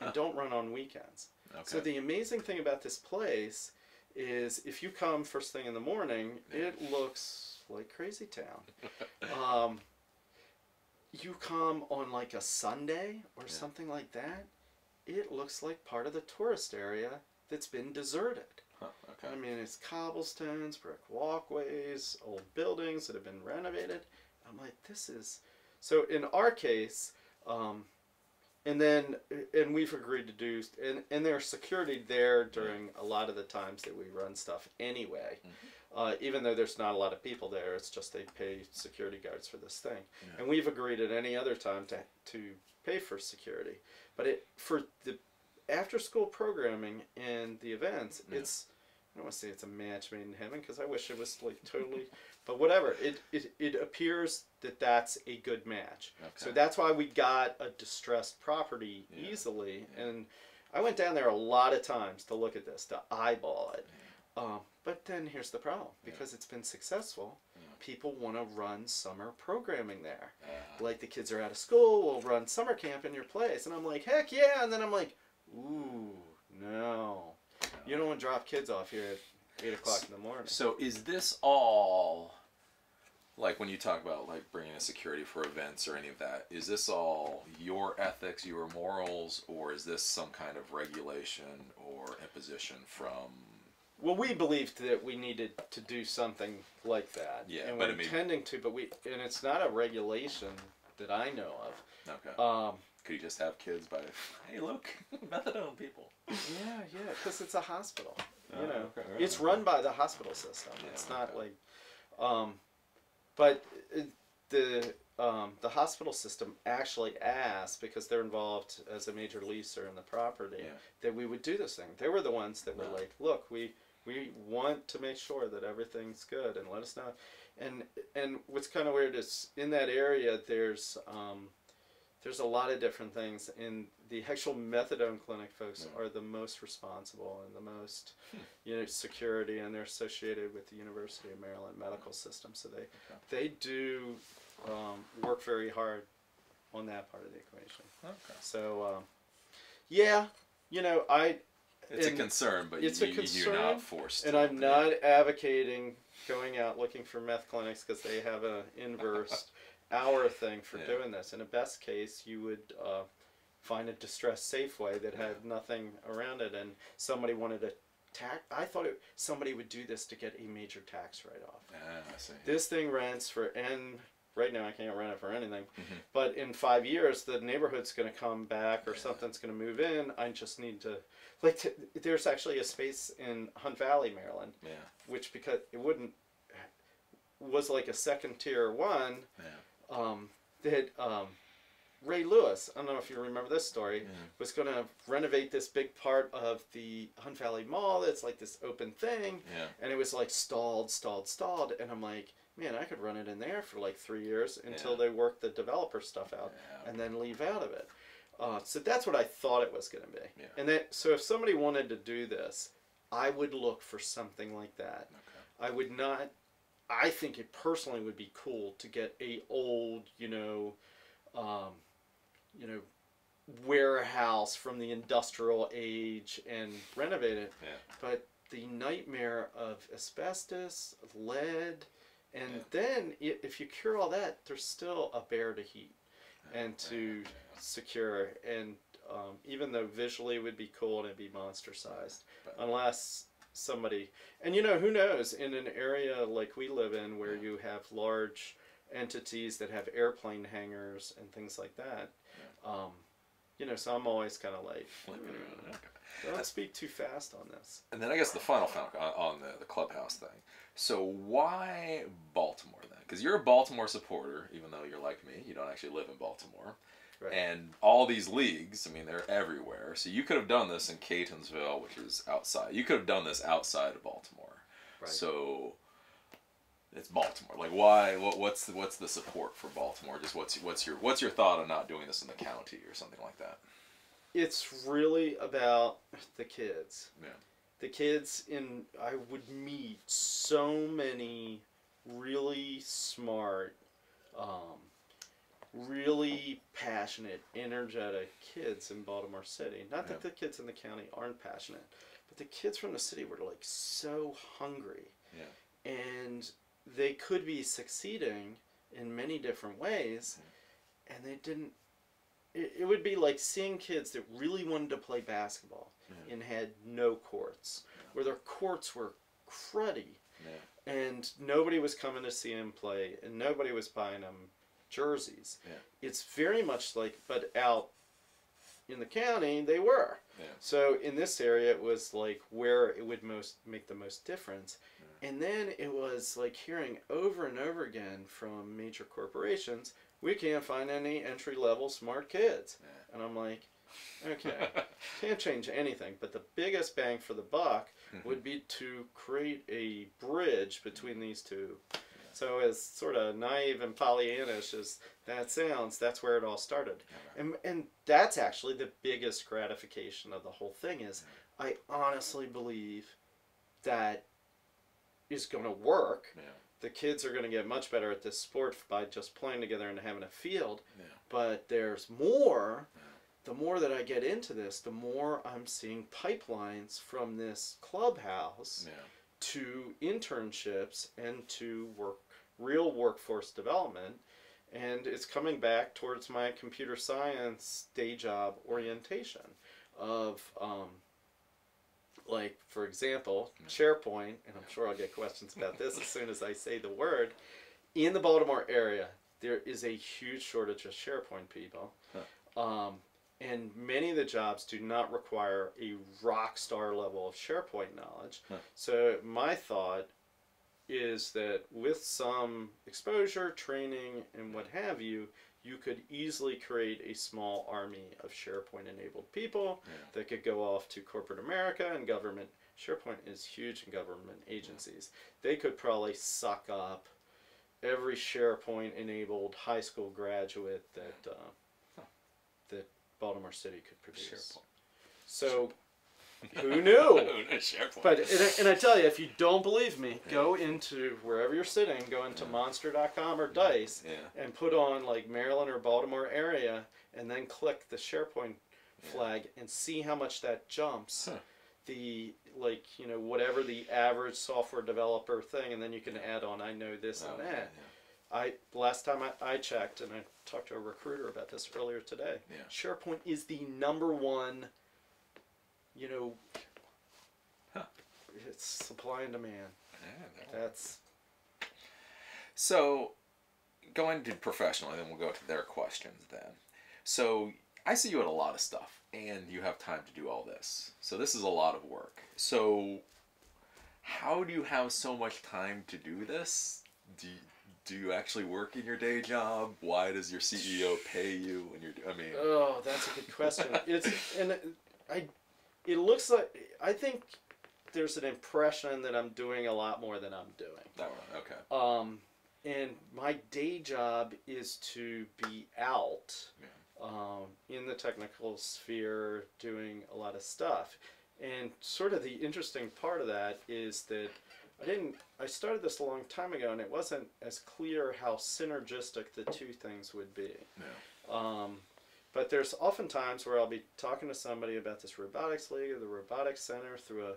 and don't run on weekends. Okay. So the amazing thing about this place is if you come first thing in the morning, it looks like Crazy Town. You come on like a Sunday or something like that, it looks like part of the tourist area that's been deserted. Huh, okay. I mean, it's cobblestones, brick walkways, old buildings that have been renovated. I'm like, this is... So in our case, and we've agreed to do, and there's security there during a lot of the times that we run stuff anyway. Even though there's not a lot of people there, it's just they pay security guards for this thing. Yeah. And we've agreed at any other time to pay for security. But for the after-school programming and the events, it's, I don't want to say it's a match made in heaven, because I wish it was like totally, but whatever. It appears that that's a good match. Okay. So that's why we got a distressed property easily. Yeah. And I went down there a lot of times to look at this, to eyeball it. Yeah. But then here's the problem. Because it's been successful, people want to run summer programming there. Like the kids are out of school, we'll run summer camp in your place. And I'm like, heck yeah. And then I'm like, ooh, no. You don't want to drop kids off here at 8 o'clock in the morning. So is this all, like when you talk about like bringing in security for events or any of that, is this all your ethics, your morals, or is this some kind of regulation or imposition from... Well, we believed that we needed to do something like that. Yeah, and we're intending to, but and it's not a regulation that I know of. Okay. Could you just have kids by, hey, look, methadone people? Yeah, because it's a hospital. You know, it's run by the hospital system. Yeah, it's not like, but the hospital system actually asked, because they're involved as a major leaser in the property, that we would do this thing. They were the ones that were like, look, we want to make sure that everything's good, and let us know. And what's kind of weird is in that area there's a lot of different things, and the actual methadone clinic folks are the most responsible and the most, you know, security, and they're associated with the University of Maryland medical system, so they do work very hard on that part of the equation. Okay. So, yeah, you know, It's a concern, but you're not forced. And I'm not advocating going out looking for meth clinics because they have an inverse hour thing for doing this. In a best case, you would find a distressed Safeway that had nothing around it, and somebody wanted a tax. I thought somebody would do this to get a major tax write-off. I see. This thing rents for right now I can't rent it for anything, but in 5 years the neighborhood's going to come back or something's going to move in. I just need to, there's actually a space in Hunt Valley, Maryland, which because it was like a second tier one, that Ray Lewis, I don't know if you remember this story, was going to renovate this big part of the Hunt Valley Mall. It's like this open thing, and it was like stalled, and I'm like, man, I could run it in there for like 3 years until they work the developer stuff out and then leave out of it. So that's what I thought it was going to be. And so if somebody wanted to do this, I would look for something like that. I would not. I think it personally would be cool to get a old, warehouse from the industrial age and renovate it. But the nightmare of asbestos, lead, and then if you cure all that, there's still a bear to heat and to secure. And even though visually it would be cool and it'd be monster sized, unless somebody, and who knows, in an area like we live in where you have large entities that have airplane hangars and things like that, so I'm always kind of like, don't speak too fast on this. And then I guess the final on the Clubhouse thing. So why Baltimore then? Because you're a Baltimore supporter, even though you're like me, you don't actually live in Baltimore. Right. And all these leagues, I mean, they're everywhere. So you could have done this in Catonsville, which is outside. You could have done this outside of Baltimore. Right. So it's Baltimore. Like, why? What's the support for Baltimore? Just what's your thought on not doing this in the county or something like that? It's really about the kids. Yeah. The kids I would meet so many really smart, really passionate, energetic kids in Baltimore City. Not that the kids in the county aren't passionate, but the kids from the city were like so hungry. Yeah. And they could be succeeding in many different ways, and they didn't. It would be like seeing kids that really wanted to play basketball and had no courts, where their courts were cruddy, and nobody was coming to see them play, and nobody was buying them jerseys. It's very much like, but out in the county, they were. So in this area, it was like where it would make the most difference. And then it was like hearing over and over again from major corporations, we can't find any entry-level smart kids. And I'm like, okay, can't change anything. But the biggest bang for the buck would be to create a bridge between these two. So as sort of naive and Pollyannish as that sounds, that's where it all started. And that's actually the biggest gratification of the whole thing is I honestly believe that is going to work. The kids are going to get much better at this sport by just playing together and having a field. But there's more. The more that I get into this, the more I'm seeing pipelines from this clubhouse to internships and to real workforce development. And it's coming back towards my computer science day job orientation of, like, for example, SharePoint, and I'm sure I'll get questions about this as soon as I say the word. In the Baltimore area, there is a huge shortage of SharePoint people. And many of the jobs do not require a rock star level of SharePoint knowledge. So my thought is that with some exposure, training, and what have you, you could easily create a small army of SharePoint-enabled people that could go off to corporate America and government. SharePoint is huge in government agencies. They could probably suck up every SharePoint-enabled high school graduate that that Baltimore City could produce. So, who knew? But and I tell you, if you don't believe me, go into wherever you're sitting, go into Monster.com or Dice, and put on like Maryland or Baltimore area, and then click the SharePoint flag and see how much that jumps the, like, you know, whatever the average software developer thing, and then you can add on, I know this and that. Yeah. Last time I checked, and I talked to a recruiter about this earlier today, SharePoint is the #1, you know, it's supply and demand. Yeah, that's... So, going to professional, and then we'll go to their questions then. So, I see you at a lot of stuff, and you have time to do all this. So this is a lot of work. So, how do you have so much time to do this? Do you actually work in your day job? Why does your CEO pay you when you're? I mean. Oh, that's a good question. It looks like, I think there's an impression that I'm doing a lot more than I'm doing. That one, okay. And my day job is to be out in the technical sphere doing a lot of stuff. And sort of the interesting part of that is that I started this a long time ago, and it wasn't as clear how synergistic the two things would be. Yeah. But there's often times where I'll be talking to somebody about this robotics league or the robotics center through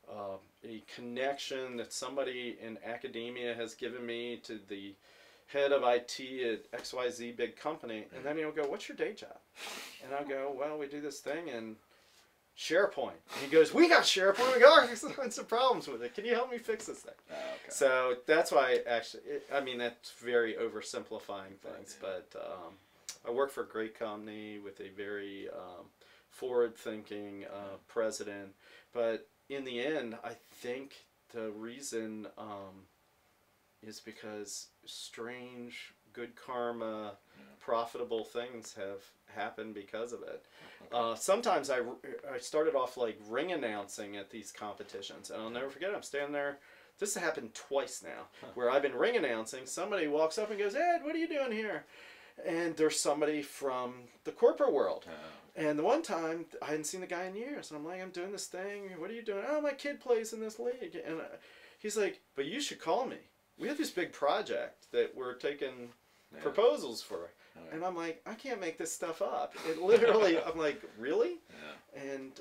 a connection that somebody in academia has given me to the head of IT at XYZ big company, and then he'll go, "What's your day job?" And I'll go, "Well, we do this thing in SharePoint." And he goes, "We got SharePoint. We got some problems with it. Can you help me fix this thing?" Okay. So that's why I mean, that's very oversimplifying things, but I work for a great company with a very forward-thinking president, but in the end, I think the reason is because strange, good karma, profitable things have happened because of it. Okay. Sometimes I started off like ring announcing at these competitions, and I'll never forget, I'm standing there. This has happened twice now, where I've been ring announcing. Somebody walks up and goes, "Ed, what are you doing here?" And there's somebody from the corporate world. And the one time, I hadn't seen the guy in years. And I'm like, "I'm doing this thing. What are you doing?" "Oh, my kid plays in this league." And he's like, "But you should call me. We have this big project that we're taking proposals for." And I'm like, "I can't make this stuff up." It literally, I'm like, "Really?" Yeah. And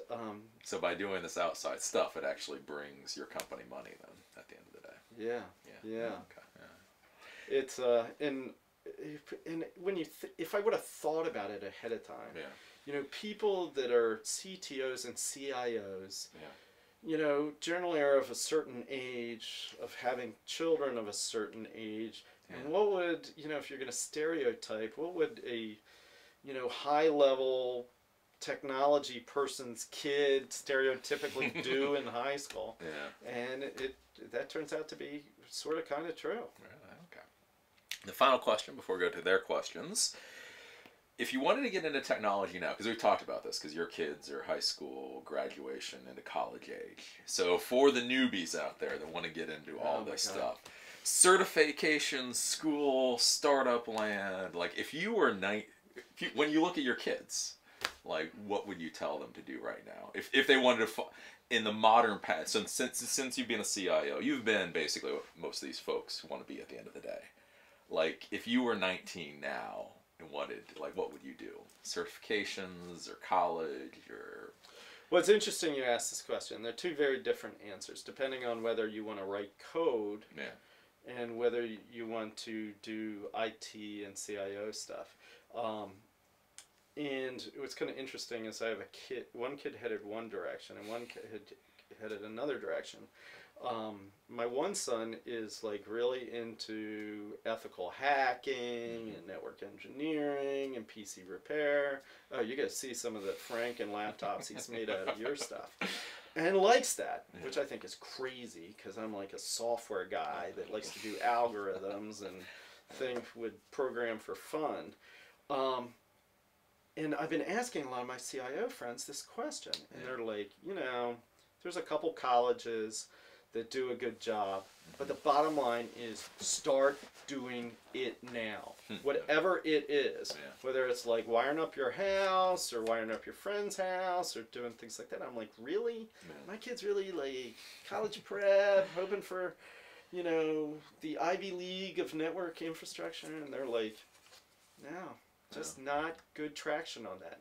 so by doing this outside stuff, it actually brings your company money then at the end of the day. Yeah. Okay. Yeah. It's and when if I would have thought about it ahead of time, you know, people that are CTOs and CIOs, you know, generally are of a certain age, of having children of a certain age. And what would, you know, if you're going to stereotype, what would a, you know, high-level technology person's kid stereotypically do in high school? Yeah. And that turns out to be sort of kind of true. Really? Okay. The final question before we go to their questions. If you wanted to get into technology now, because we've talked about this, because your kids are high school, graduation, into college age. So for the newbies out there that want to get into all this stuff, certifications, school, startup land, like if you were when you look at your kids, like what would you tell them to do right now? If they wanted to, in the modern path, since you've been a CIO, you've been basically what most of these folks want to be at the end of the day. Like if you were 19 now, and wanted, like, what would you do? Certifications or college or... Well, it's interesting you asked this question. They're two very different answers, depending on whether you want to write code and whether you want to do IT and CIO stuff. And what's kind of interesting is I have a kid, one kid headed one direction and one kid headed another direction. My one son is like really into ethical hacking and network engineering and PC repair. Oh, you guys see some of the Franken laptops he's made out of your stuff. And likes that, which I think is crazy because I'm like a software guy that likes to do algorithms and would program for fun. And I've been asking a lot of my CIO friends this question, and they're like, you know, there's a couple colleges that do a good job, but the bottom line is start doing it now. Whatever it is, whether it's like wiring up your house or wiring up your friend's house or doing things like that. I'm like, really? My kid's really like college prep, hoping for, you know, the Ivy League of network infrastructure, and they're like, no, just not good traction on that.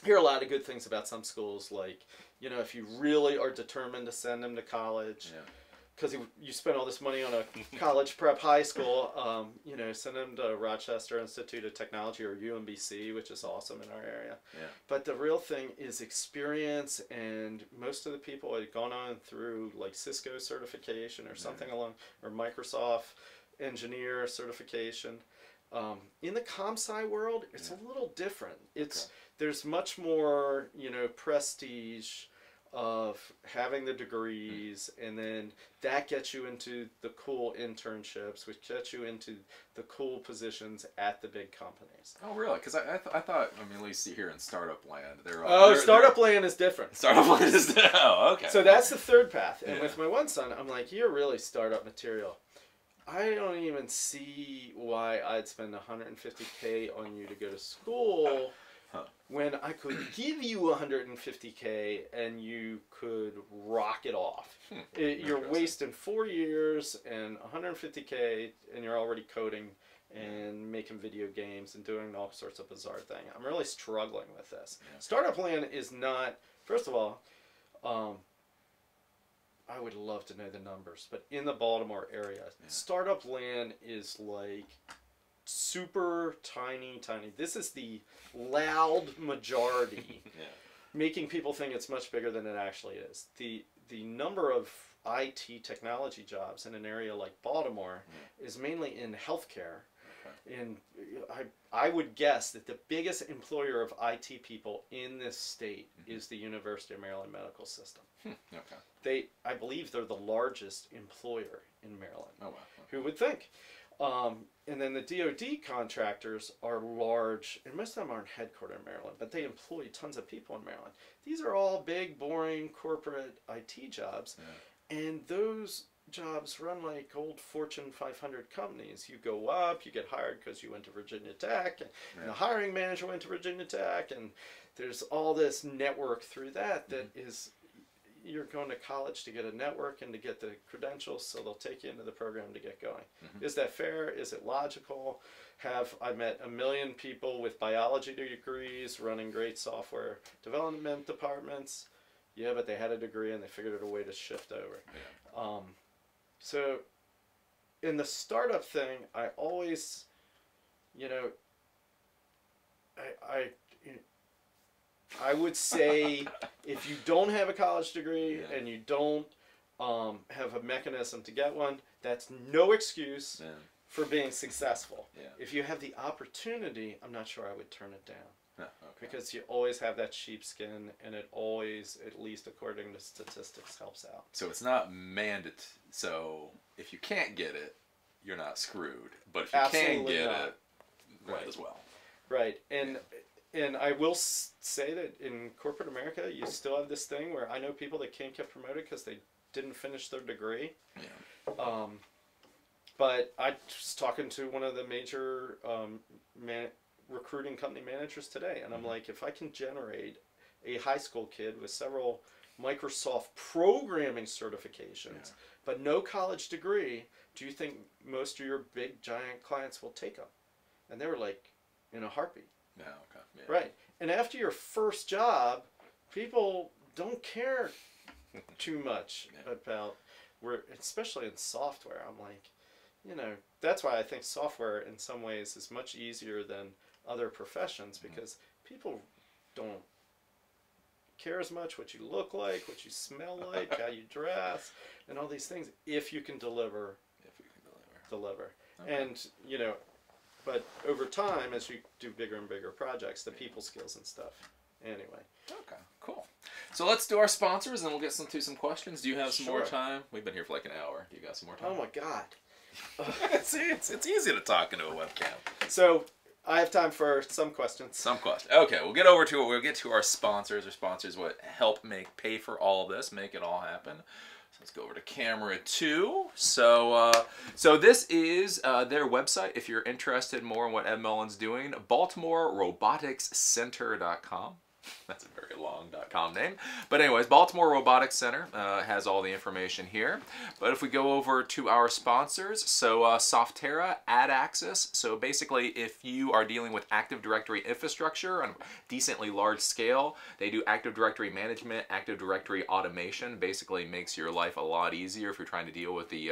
hear a lot of good things about some schools, like, you know, if you really are determined to send them to college, because you spend all this money on a college prep high school, you know, send them to Rochester Institute of Technology or UMBC, which is awesome in our area. Yeah. But the real thing is experience, and most of the people had gone on through like Cisco certification or something along, or Microsoft engineer certification. In the ComSci world, it's a little different. There's much more, you know, prestige of having the degrees, and then that gets you into the cool internships, which gets you into the cool positions at the big companies. Oh, really? Because I thought, I mean, at least here in startup land, startup land is different. Startup land is okay. So that's the third path. And with my one son, I'm like, you're really startup material. I don't even see why I'd spend $150K on you to go to school when I could give you $150K and you could rock it off. You're wasting 4 years and $150K, and you're already coding and making video games and doing all sorts of bizarre things. I'm really struggling with this. Startup land is not, first of all, I would love to know the numbers, but in the Baltimore area, startup land is like super tiny. This is the loud majority, making people think it's much bigger than it actually is. The number of IT technology jobs in an area like Baltimore is mainly in healthcare. And I would guess that the biggest employer of IT people in this state is the University of Maryland Medical System. I believe they're the largest employer in Maryland. Oh, wow. Who would think? And then the DoD contractors are large, and most of them aren't headquartered in Maryland, but they employ tons of people in Maryland. These are all big, boring corporate IT jobs, and those jobs run like old Fortune 500 companies. You go up, you get hired because you went to Virginia Tech, and the hiring manager went to Virginia Tech, and there's all this network through that is, you're going to college to get a network and to get the credentials, so they'll take you into the program to get going. Is that fair? Is it logical? Have I met a million people with biology degrees running great software development departments? Yeah, but they had a degree and they figured out a way to shift over. So in the startup thing, I always, you know, I would say if you don't have a college degree and you don't have a mechanism to get one, that's no excuse for being successful. If you have the opportunity, I'm not sure I would turn it down. Because you always have that sheepskin, and it always, at least according to statistics, helps out. So it's not mandatory. So if you can't get it, you're not screwed. But if you can get it, might as well. Right. And I will say that in corporate America, you still have this thing where I know people that can't get promoted because they didn't finish their degree. But I was talking to one of the major recruiting company managers today, and I'm like, if I can generate a high school kid with several Microsoft programming certifications, but no college degree, do you think most of your big giant clients will take them? And they were like, in a heartbeat. Right. And after your first job, people don't care too much about especially in software. I'm like, you know, that's why I think software in some ways is much easier than other professions, because people don't care as much what you look like, what you smell like, how you dress, and all these things, if you can deliver. And, you know, but over time, as you do bigger and bigger projects, the people skills and stuff. Anyway. Okay, cool. So let's do our sponsors, and we'll get to some questions. Do you have some more time? We've been here for like an hour. Do you got some more time? Oh my God. See, it's easy to talk into a webcam. So I have time for some questions. Some questions. Okay, we'll get over to it. We'll get to our sponsors. Our sponsors what help pay for all of this, make it all happen. So let's go over to camera 2. So this is their website. If you're interested more in what Ed Mullen's doing, BaltimoreRoboticsCenter.com. That's a very long .com name. But anyways, Baltimore Robotics Center has all the information here. But if we go over to our sponsors, so Softera, Adaxes. So basically, if you are dealing with Active Directory infrastructure on a decently large scale, they do Active Directory management, Active Directory automation. Basically makes your life a lot easier if you're trying to deal with the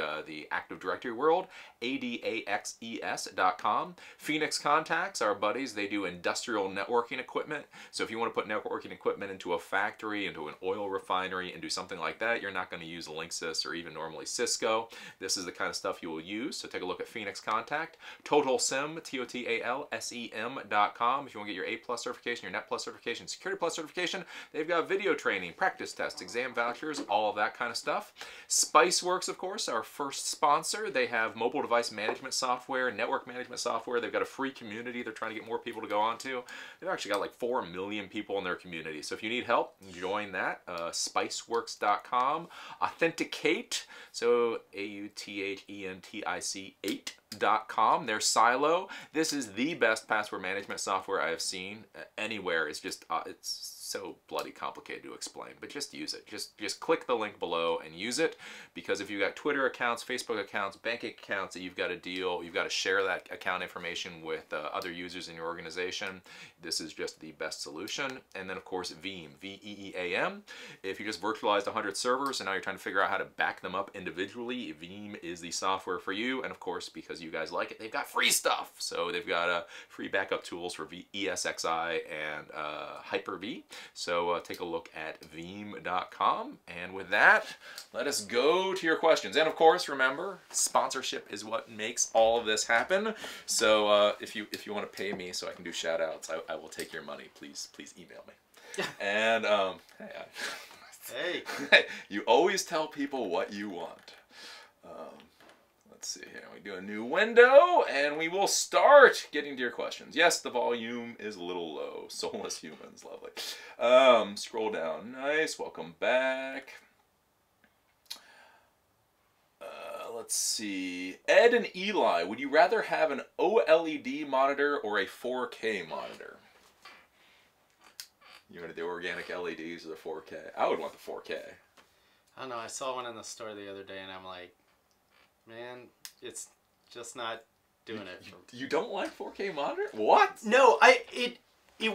Active Directory world. Adaxes.com. Phoenix Contacts, our buddies, they do industrial networking equipment. So if you want to put networking equipment into a factory, into an oil refinery, and do something like that, you're not going to use Linksys or even normally Cisco. This is the kind of stuff you will use. So take a look at Phoenix Contact. TotalSem, TotalSem.com. If you want to get your A+ certification, your Net+ certification, Security+ certification, they've got video training, practice tests, exam vouchers, all of that kind of stuff. Spiceworks, of course, our first sponsor. They have mobile device management software, network management software. They've got a free community they're trying to get more people to go on to. They've actually got like 4 million people in their community. So if you need help, join that. Spiceworks.com. Authenticate, so AUTHENTIC8.com. Their Silo. This is the best password management software I have seen anywhere. It's just, it's so bloody complicated to explain, but just use it. Just click the link below and use it, because if you've got Twitter accounts, Facebook accounts, bank accounts that you've got to deal, you've got to share that account information with other users in your organization, this is just the best solution. And then of course Veeam, V-E-E-A-M. If you just virtualized 100 servers and now you're trying to figure out how to back them up individually, Veeam is the software for you. And of course, because you guys like it, they've got free stuff. So they've got free backup tools for ESXi and Hyper-V. So take a look at Veeam.com. And with that, let us go to your questions. And of course, remember, sponsorship is what makes all of this happen. So if you want to pay me so I can do shout outs, I will take your money. Please email me. And hey, you always tell people what you want. Let's see here. We do a new window, and we will start getting to your questions. Yes, the volume is a little low. Soulless humans, lovely. Scroll down. Nice. Welcome back. Let's see. Ed and Eli, would you rather have an OLED monitor or a 4K monitor? You want to do organic LEDs or the 4K? I would want the 4K. I don't know. I saw one in the store the other day, and I'm like, man, it's just not doing it. You don't like 4K monitor? What? No, it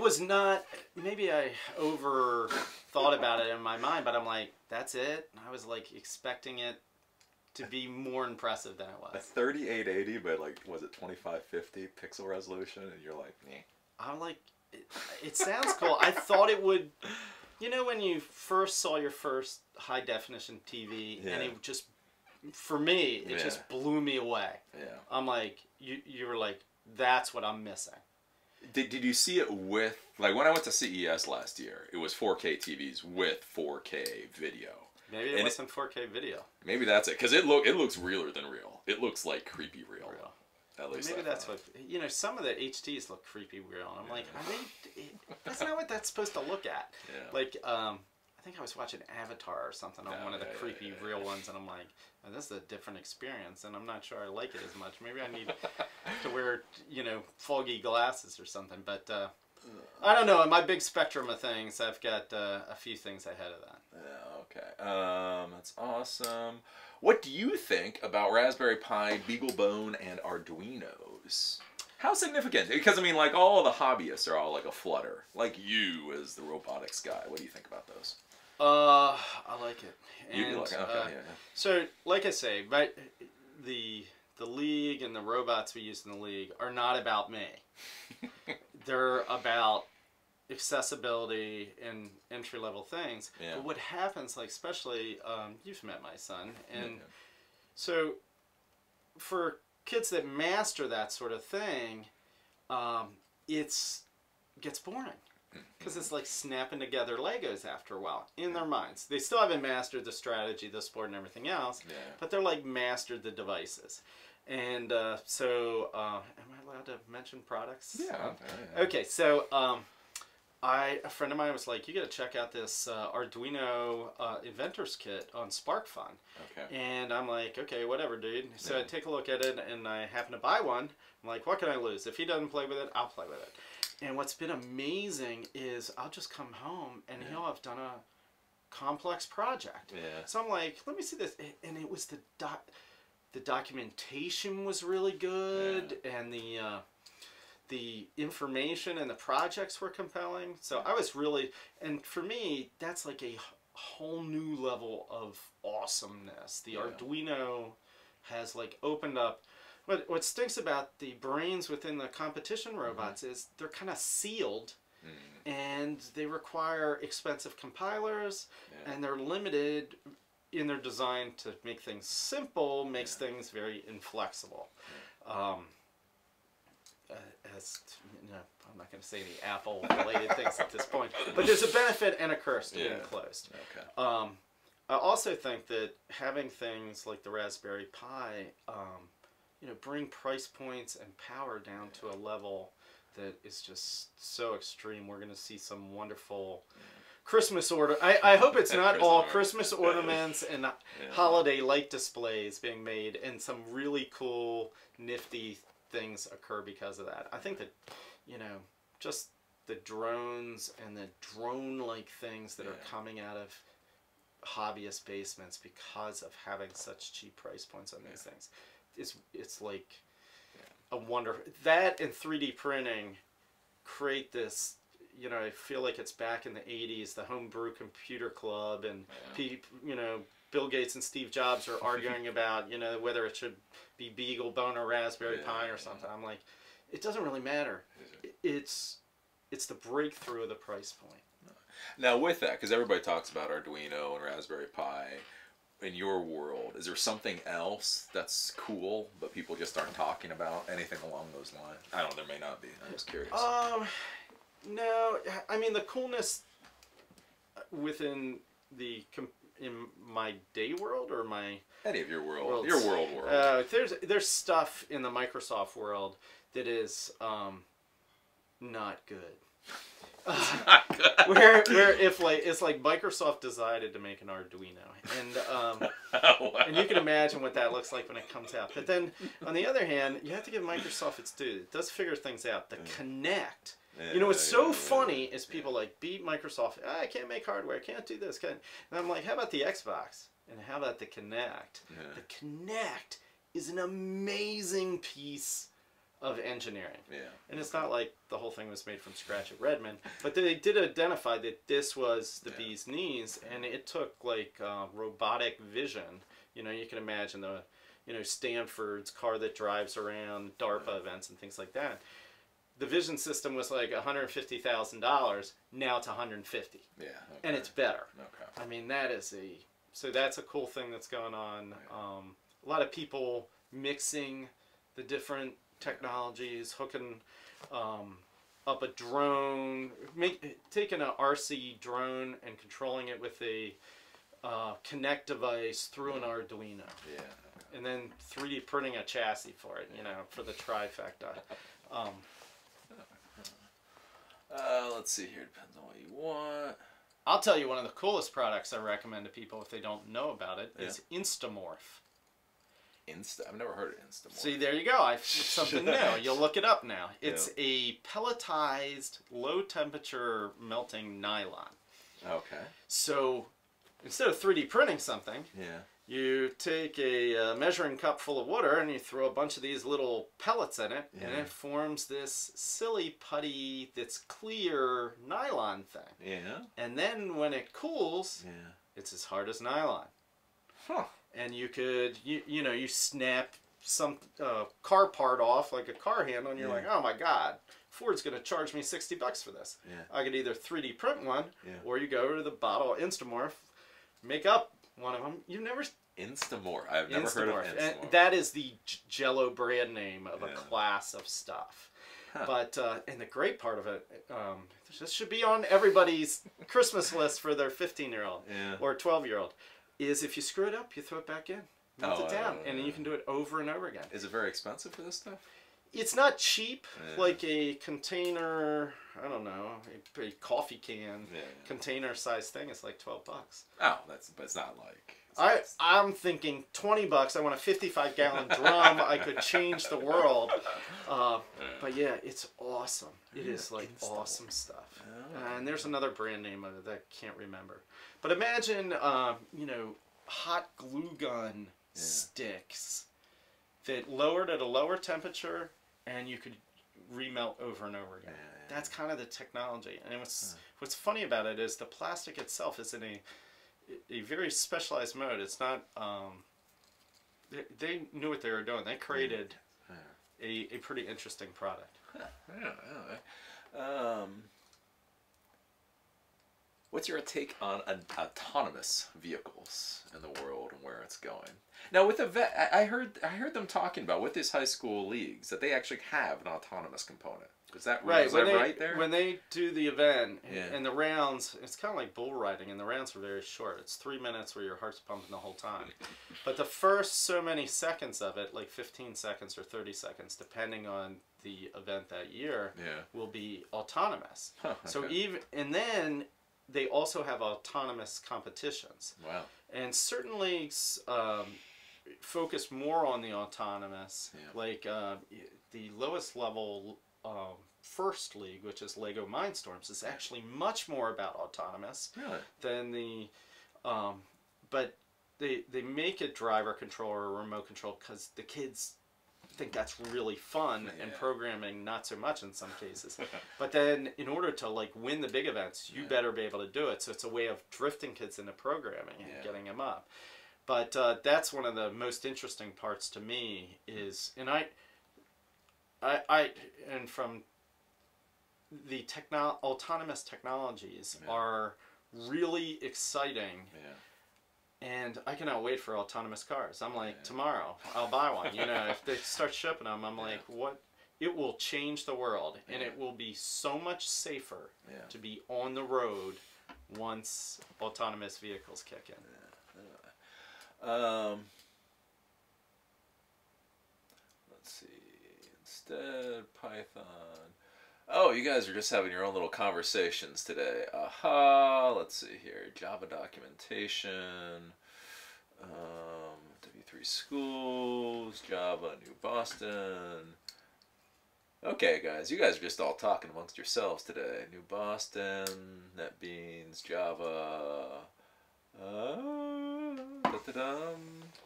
was not. Maybe I over thought about it in my mind, but I'm like, that's it. I was like expecting it to be more impressive than it was. A 3880, but like, was it 2550 pixel resolution? And you're like, meh. I'm like, it sounds cool. I thought it would. You know, when you first saw your first high definition TV, and it just, for me, it just blew me away. Yeah. I'm like, you were like, that's what I'm missing. Did you see it with, like when I went to CES last year, it was 4K TVs with 4K video. Maybe it wasn't 4K video. Maybe that's it, because it looks realer than real. It looks like creepy real. At least maybe that's what, you know, some of the HDs look creepy real, and I'm like, that's not what that's supposed to look at. Yeah. Like, I think I was watching Avatar or something on one of the creepy real ones, and I'm like, oh, this is a different experience, and I'm not sure I like it as much. Maybe I need to wear, you know, foggy glasses or something, but I don't know. In my big spectrum of things, I've got a few things ahead of that. Yeah, okay. That's awesome. What do you think about Raspberry Pi, BeagleBone, and Arduinos? How significant? Because, I mean, like, all the hobbyists are all like a flutter. Like you as the robotics guy. What do you think about those? I like it. And, you like it? Okay, yeah. So, like I say, right, the league and the robots we use in the league are not about me. They're about accessibility and entry-level things. Yeah. But what happens, like, especially, you've met my son, and so for kids that master that sort of thing, it gets boring. Because it's like snapping together Legos after a while in their minds. They still haven't mastered the strategy, the sport, and everything else, but they're like mastered the devices. And so, am I allowed to mention products? Yeah. Okay, so a friend of mine was like, you got to check out this Arduino Inventors Kit on SparkFun. Okay. And I'm like, okay, whatever, dude. So I take a look at it, and I happen to buy one. I'm like, what can I lose? If he doesn't play with it, I'll play with it. And what's been amazing is I'll just come home and he'll have done a complex project. Yeah. So I'm like, let me see this. And it was the documentation was really good, and the information and the projects were compelling. So I was really, and for me, that's like a whole new level of awesomeness. The Arduino has like opened up. What stinks about the brains within the competition robots is they're kind of sealed, and they require expensive compilers, and they're limited in their design to make things simple, makes things very inflexible. As you know, I'm not going to say any Apple-related things at this point, but there's a benefit and a curse to being closed. Okay. I also think that having things like the Raspberry Pi, you know, bring price points and power down to a level that is just so extreme. We're going to see some wonderful Christmas order. I hope it's not all Christmas ornaments and holiday light displays being made, and some really cool, nifty things occur because of that. I think that, you know, just the drones and the drone-like things that are coming out of hobbyist basements because of having such cheap price points on these things. It's like a wonder. That and 3D printing create this, you know, I feel like it's back in the 80s, the homebrew computer club, and you know, Bill Gates and Steve Jobs are arguing about, you know, whether it should be BeagleBone or Raspberry Pi or something. I'm like, it doesn't really matter. It's the breakthrough of the price point. Now with that, because everybody talks about Arduino and Raspberry Pi, in your world, is there something else that's cool but people just aren't talking about? Anything along those lines? I don't know, there may not be. I'm just curious. No, I mean the coolness within in my day world or my any of your world, your world. There's stuff in the Microsoft world that is not good. Not good. where if like it's like Microsoft decided to make an Arduino, and and you can imagine what that looks like when it comes out. But then on the other hand, you have to give Microsoft its due. It does figure things out. The Kinect. You know what's so funny is people like beat Microsoft. I can't make hardware. I can't do this. And I'm like, how about the Xbox? And how about the Kinect? The Kinect is an amazing piece of engineering. And it's not like the whole thing was made from scratch at Redmond, but they did identify that this was the bee's knees, and it took like robotic vision. You know, you can imagine the, you know, Stanford's car that drives around, DARPA events and things like that. The vision system was like $150,000. Now it's $150,000. And it's better. I mean, that is so that's a cool thing that's going on. A lot of people mixing the different technologies, hooking up a drone, taking an RC drone and controlling it with a Kinect device through an Arduino. And then 3D printing a chassis for it, you know, for the trifecta. Let's see here. Depends on what you want. I'll tell you one of the coolest products I recommend to people if they don't know about it is Instamorph. I've never heard of Instamorph. See, there you go. It's something new. You'll look it up now. It's a pelletized, low-temperature melting nylon. Okay. So instead of 3D printing something, you take a measuring cup full of water and you throw a bunch of these little pellets in it, and it forms this silly putty that's clear nylon thing. And then when it cools, it's as hard as nylon. And you could, you know, you snap some car part off, like a car handle, and you're like, oh my God, Ford's going to charge me $60 for this. I could either 3D print one, or you go to the bottle of Instamorph, make up one of them. You've never... Instamorph. I've never heard of Instamorph. And that is the Jello brand name of a class of stuff. But, and the great part of it, this should be on everybody's Christmas list for their 15-year-old or 12-year-old. Is if you screw it up, you throw it back in, melt it down, and then you can do it over and over again. Is it very expensive for this stuff? It's not cheap, like a container, I don't know, a coffee can container size thing is like $12. Oh, but it's not like I'm thinking $20. I want a 55-gallon drum. I could change the world. But yeah, it's awesome. It is like awesome stuff. Oh. And there's another brand name of it that I can't remember. But imagine, you know, hot glue gun sticks that lowered at a lower temperature, and you could remelt over and over again. That's kind of the technology. And what's funny about it is the plastic itself is in a very specialized mode. It's not, they knew what they were doing. They created a pretty interesting product. What's your take on autonomous vehicles in the world and where it's going? Now, with the I heard them talking about with these high school leagues that they actually have an autonomous component. Is that right? Is that right there? When they do the event and the rounds, it's kind of like bull riding, and the rounds are very short. It's 3 minutes where your heart's pumping the whole time. But the first so many seconds of it, like 15 seconds or 30 seconds, depending on the event that year, will be autonomous. Huh, okay. So then they also have autonomous competitions. Wow. And certain leagues focus more on the autonomous, like the lowest level first league, which is Lego Mindstorms, is actually much more about autonomous than the, but they make it driver control or remote control because the kids think that's really fun, and programming not so much in some cases. But then in order to like win the big events, you better be able to do it. So it's a way of drifting kids into programming and getting them up. But that's one of the most interesting parts to me is, and and from the autonomous technologies are really exciting. And I cannot wait for autonomous cars. I'm like, tomorrow, I'll buy one. You know, if they start shipping them, I'm like, what? It will change the world. And it will be so much safer to be on the road once autonomous vehicles kick in. Let's see. Instead, Python. Oh, you guys are just having your own little conversations today. Let's see here. Java documentation. W3 schools. Java, New Boston. Okay, guys. You guys are just all talking amongst yourselves today. New Boston, NetBeans, Java.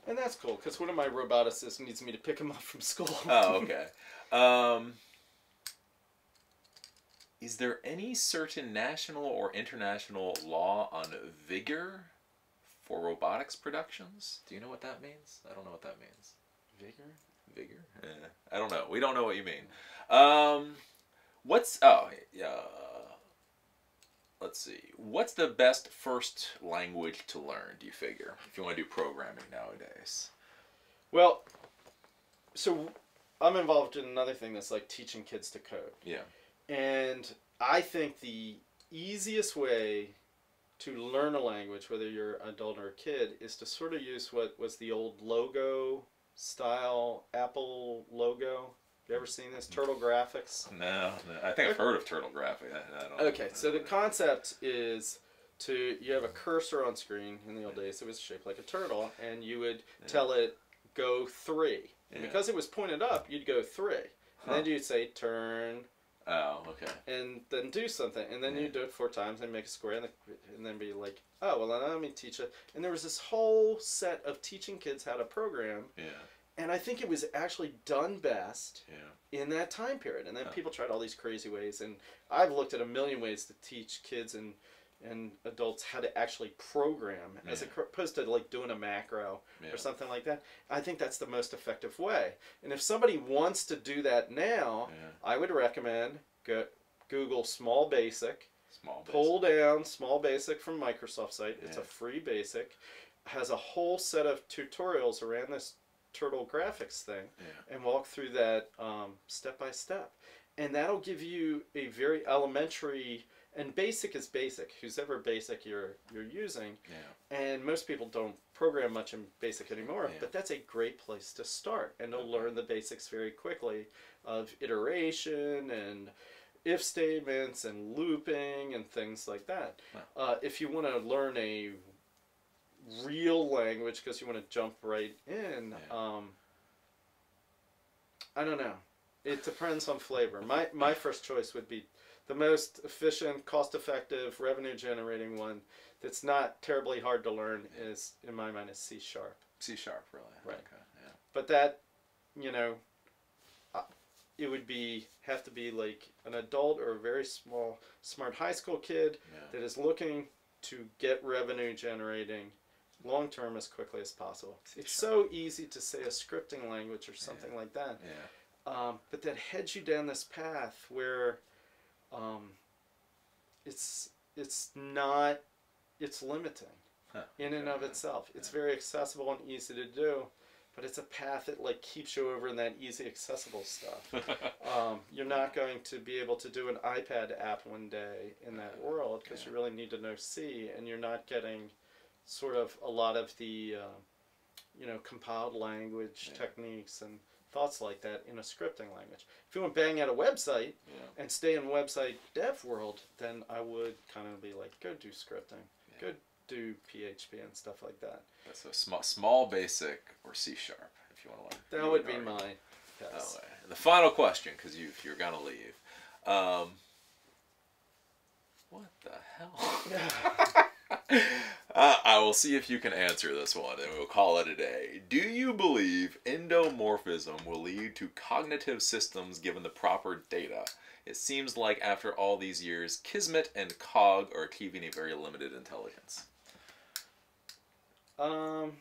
And that's cool, because one of my roboticists needs me to pick him up from school. Oh, okay. Is there any certain national or international law on vigor for robotics productions? Do you know what that means? I don't know what that means. Vigor? Vigor? I don't know. We don't know what you mean. Let's see. What's the best first language to learn, do you figure, if you want to do programming nowadays? Well, so I'm involved in another thing that's like teaching kids to code. Yeah. And I think the easiest way to learn a language, whether you're an adult or a kid, is to sort of use what was the old logo style Apple logo. You ever seen this? Turtle Graphics? No. I think I've heard of Turtle Graphics. I don't know. So the concept is you have a cursor on screen. In the old days, it was shaped like a turtle, and you would tell it, go 3. And because it was pointed up, you'd go 3. And then you'd say, turn. Oh, okay. And then do something. And then you do it 4 times and make a square, and then be like, oh, well, now let me teach it. And there was this whole set of teaching kids how to program. Yeah. And I think it was actually done best in that time period. And then people tried all these crazy ways. And I've looked at a million ways to teach kids and adults how to actually program as opposed to like doing a macro or something like that. I think that's the most effective way. And if somebody wants to do that now, I would recommend Google Small Basic. Pull down Small Basic from Microsoft site. It's a free basic. Has a whole set of tutorials around this Turtle Graphics thing and walk through that step by step, and that'll give you a very elementary, and basic is basic, whoever basic you're using, and most people don't program much in basic anymore, but that's a great place to start, and they'll learn the basics very quickly of iteration and if statements and looping and things like that. If you want to learn a real language because you want to jump right in. Yeah. I don't know. It depends on flavor. My first choice would be the most efficient, cost-effective, revenue-generating one that's not terribly hard to learn is, in my mind, is C#. C#, really? Right. Okay, yeah. But that, you know, it would have to be like an adult or a very smart high school kid that is looking to get revenue generating long-term as quickly as possible. It's so easy to say a scripting language or something like that. Yeah. But that heads you down this path where it's limiting in and of itself. It's very accessible and easy to do, but it's a path that like keeps you over in that easy accessible stuff. You're not going to be able to do an iPad app one day in that world because you really need to know C, and you're not getting sort of a lot of the compiled language techniques and thoughts like that in a scripting language. If you want to bang out a website and stay in website dev world, then I would kind of be like, go do scripting, go do PHP and stuff like that. That's a small basic or C# if you want to learn. That would be my guess. The final question, because you're gonna leave. What the hell? I will see if you can answer this one, and we'll call it a day. Do you believe endomorphism will lead to cognitive systems given the proper data? It seems like after all these years, Kismet and Cog are achieving a very limited intelligence. I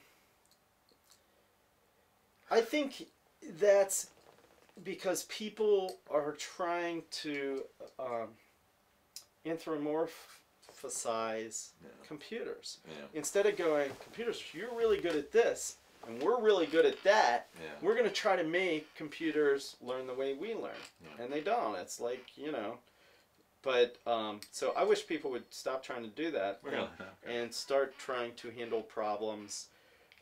think that's because people are trying to anthropomorphize computers. Instead of going, computers, you're really good at this, and we're really good at that, we're going to try to make computers learn the way we learn. And they don't. It's like, but so I wish people would stop trying to do that and start trying to handle problems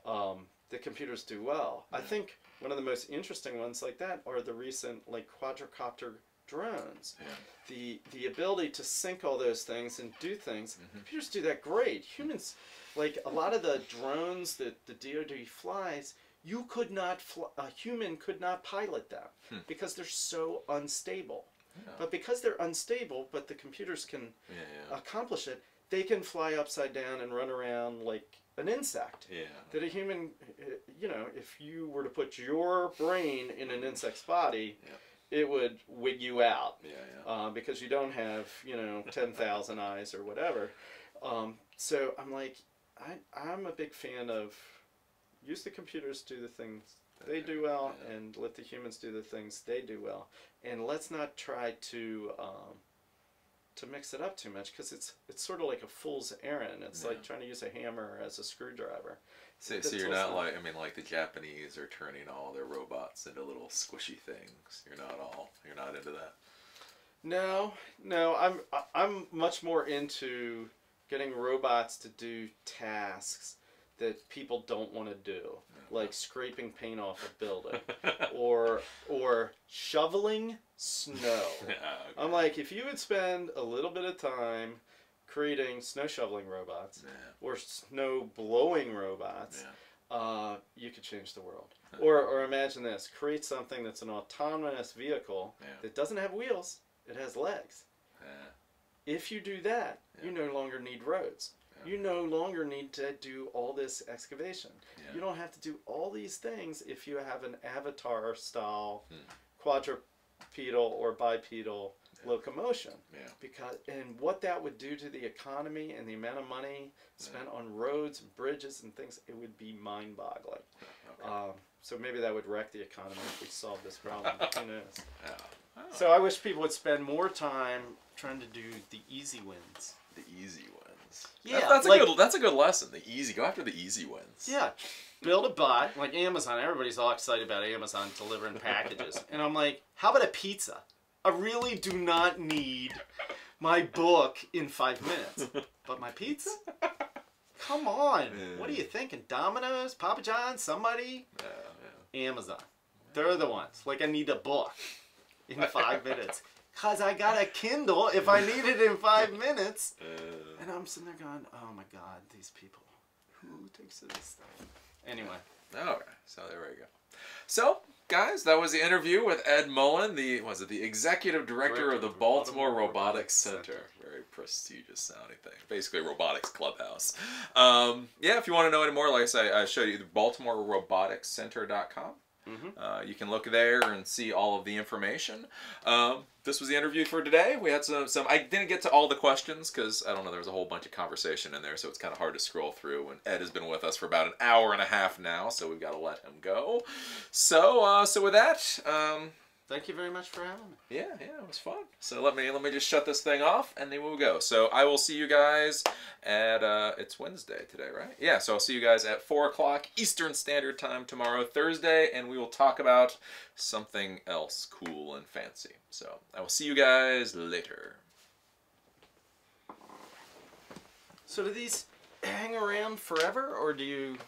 that computers do well. I think one of the most interesting ones like that are the recent like quadricopter drones. The ability to sync all those things and do things. Computers do that great. Humans, like a lot of the drones that the DoD flies, a human could not pilot them because they're so unstable. But because they're unstable, but the computers can accomplish it, they can fly upside down and run around like an insect. That a human, if you were to put your brain in an insect's body, it would wig you out because you don't have 10,000 eyes or whatever. So I'm like, I'm a big fan of use the computers to do the things they do well and let the humans do the things they do well, and let's not try to mix it up too much because it's sort of like a fool's errand. It's like trying to use a hammer as a screwdriver. So you're not like, like the Japanese are turning all their robots into little squishy things. You're not into that. No, I'm much more into getting robots to do tasks that people don't want to do, like scraping paint off a building or shoveling snow. I'm like, if you would spend a little bit of time creating snow shoveling robots or snow blowing robots, you could change the world. Or imagine this, create something that's an autonomous vehicle that doesn't have wheels, it has legs. If you do that, you no longer need roads. You no longer need to do all this excavation. You don't have to do all these things if you have an avatar style quadrupedal or bipedal locomotion. And what that would do to the economy and the amount of money spent on roads and bridges and things, it would be mind-boggling. So maybe that would wreck the economy if we solved this problem. Who knows? So I wish people would spend more time trying to do the easy wins. The easy wins. Yeah, that's a good lesson. The easy, go after the easy wins. Yeah, build a bot like Amazon. Everybody's all excited about Amazon delivering packages, and I'm like, how about a pizza? I really do not need my book in 5 minutes, but my pizza? Come on, what are you thinking? Domino's, Papa John's, somebody? Amazon. They're the ones. Like I need a book in 5 minutes. Because I got a Kindle if I need it in 5 minutes. And I'm sitting there going, oh my God, these people. who takes this stuff? Anyway. Okay, so there we go. So, guys, that was the interview with Ed Mullen, the executive director of the Baltimore Robotics Center. Very prestigious sounding thing. Basically, Robotics Clubhouse. Yeah, if you want to know any more, like I say, I showed you the BaltimoreRoboticsCenter.com. Mm-hmm. You can look there and see all of the information. This was the interview for today. We had some I didn't get to all the questions because, I don't know, there was a whole bunch of conversation in there, so it's kind of hard to scroll through. And Ed has been with us for about an hour and a half now, so we've got to let him go. So with that... Thank you very much for having me. Yeah, it was fun. So let me just shut this thing off, and then we'll go. So I will see you guys at, it's Wednesday today, right? Yeah, so I'll see you guys at 4 o'clock Eastern Standard Time tomorrow, Thursday, and we will talk about something else cool and fancy. So I will see you guys later. So do these hang around forever, or do you...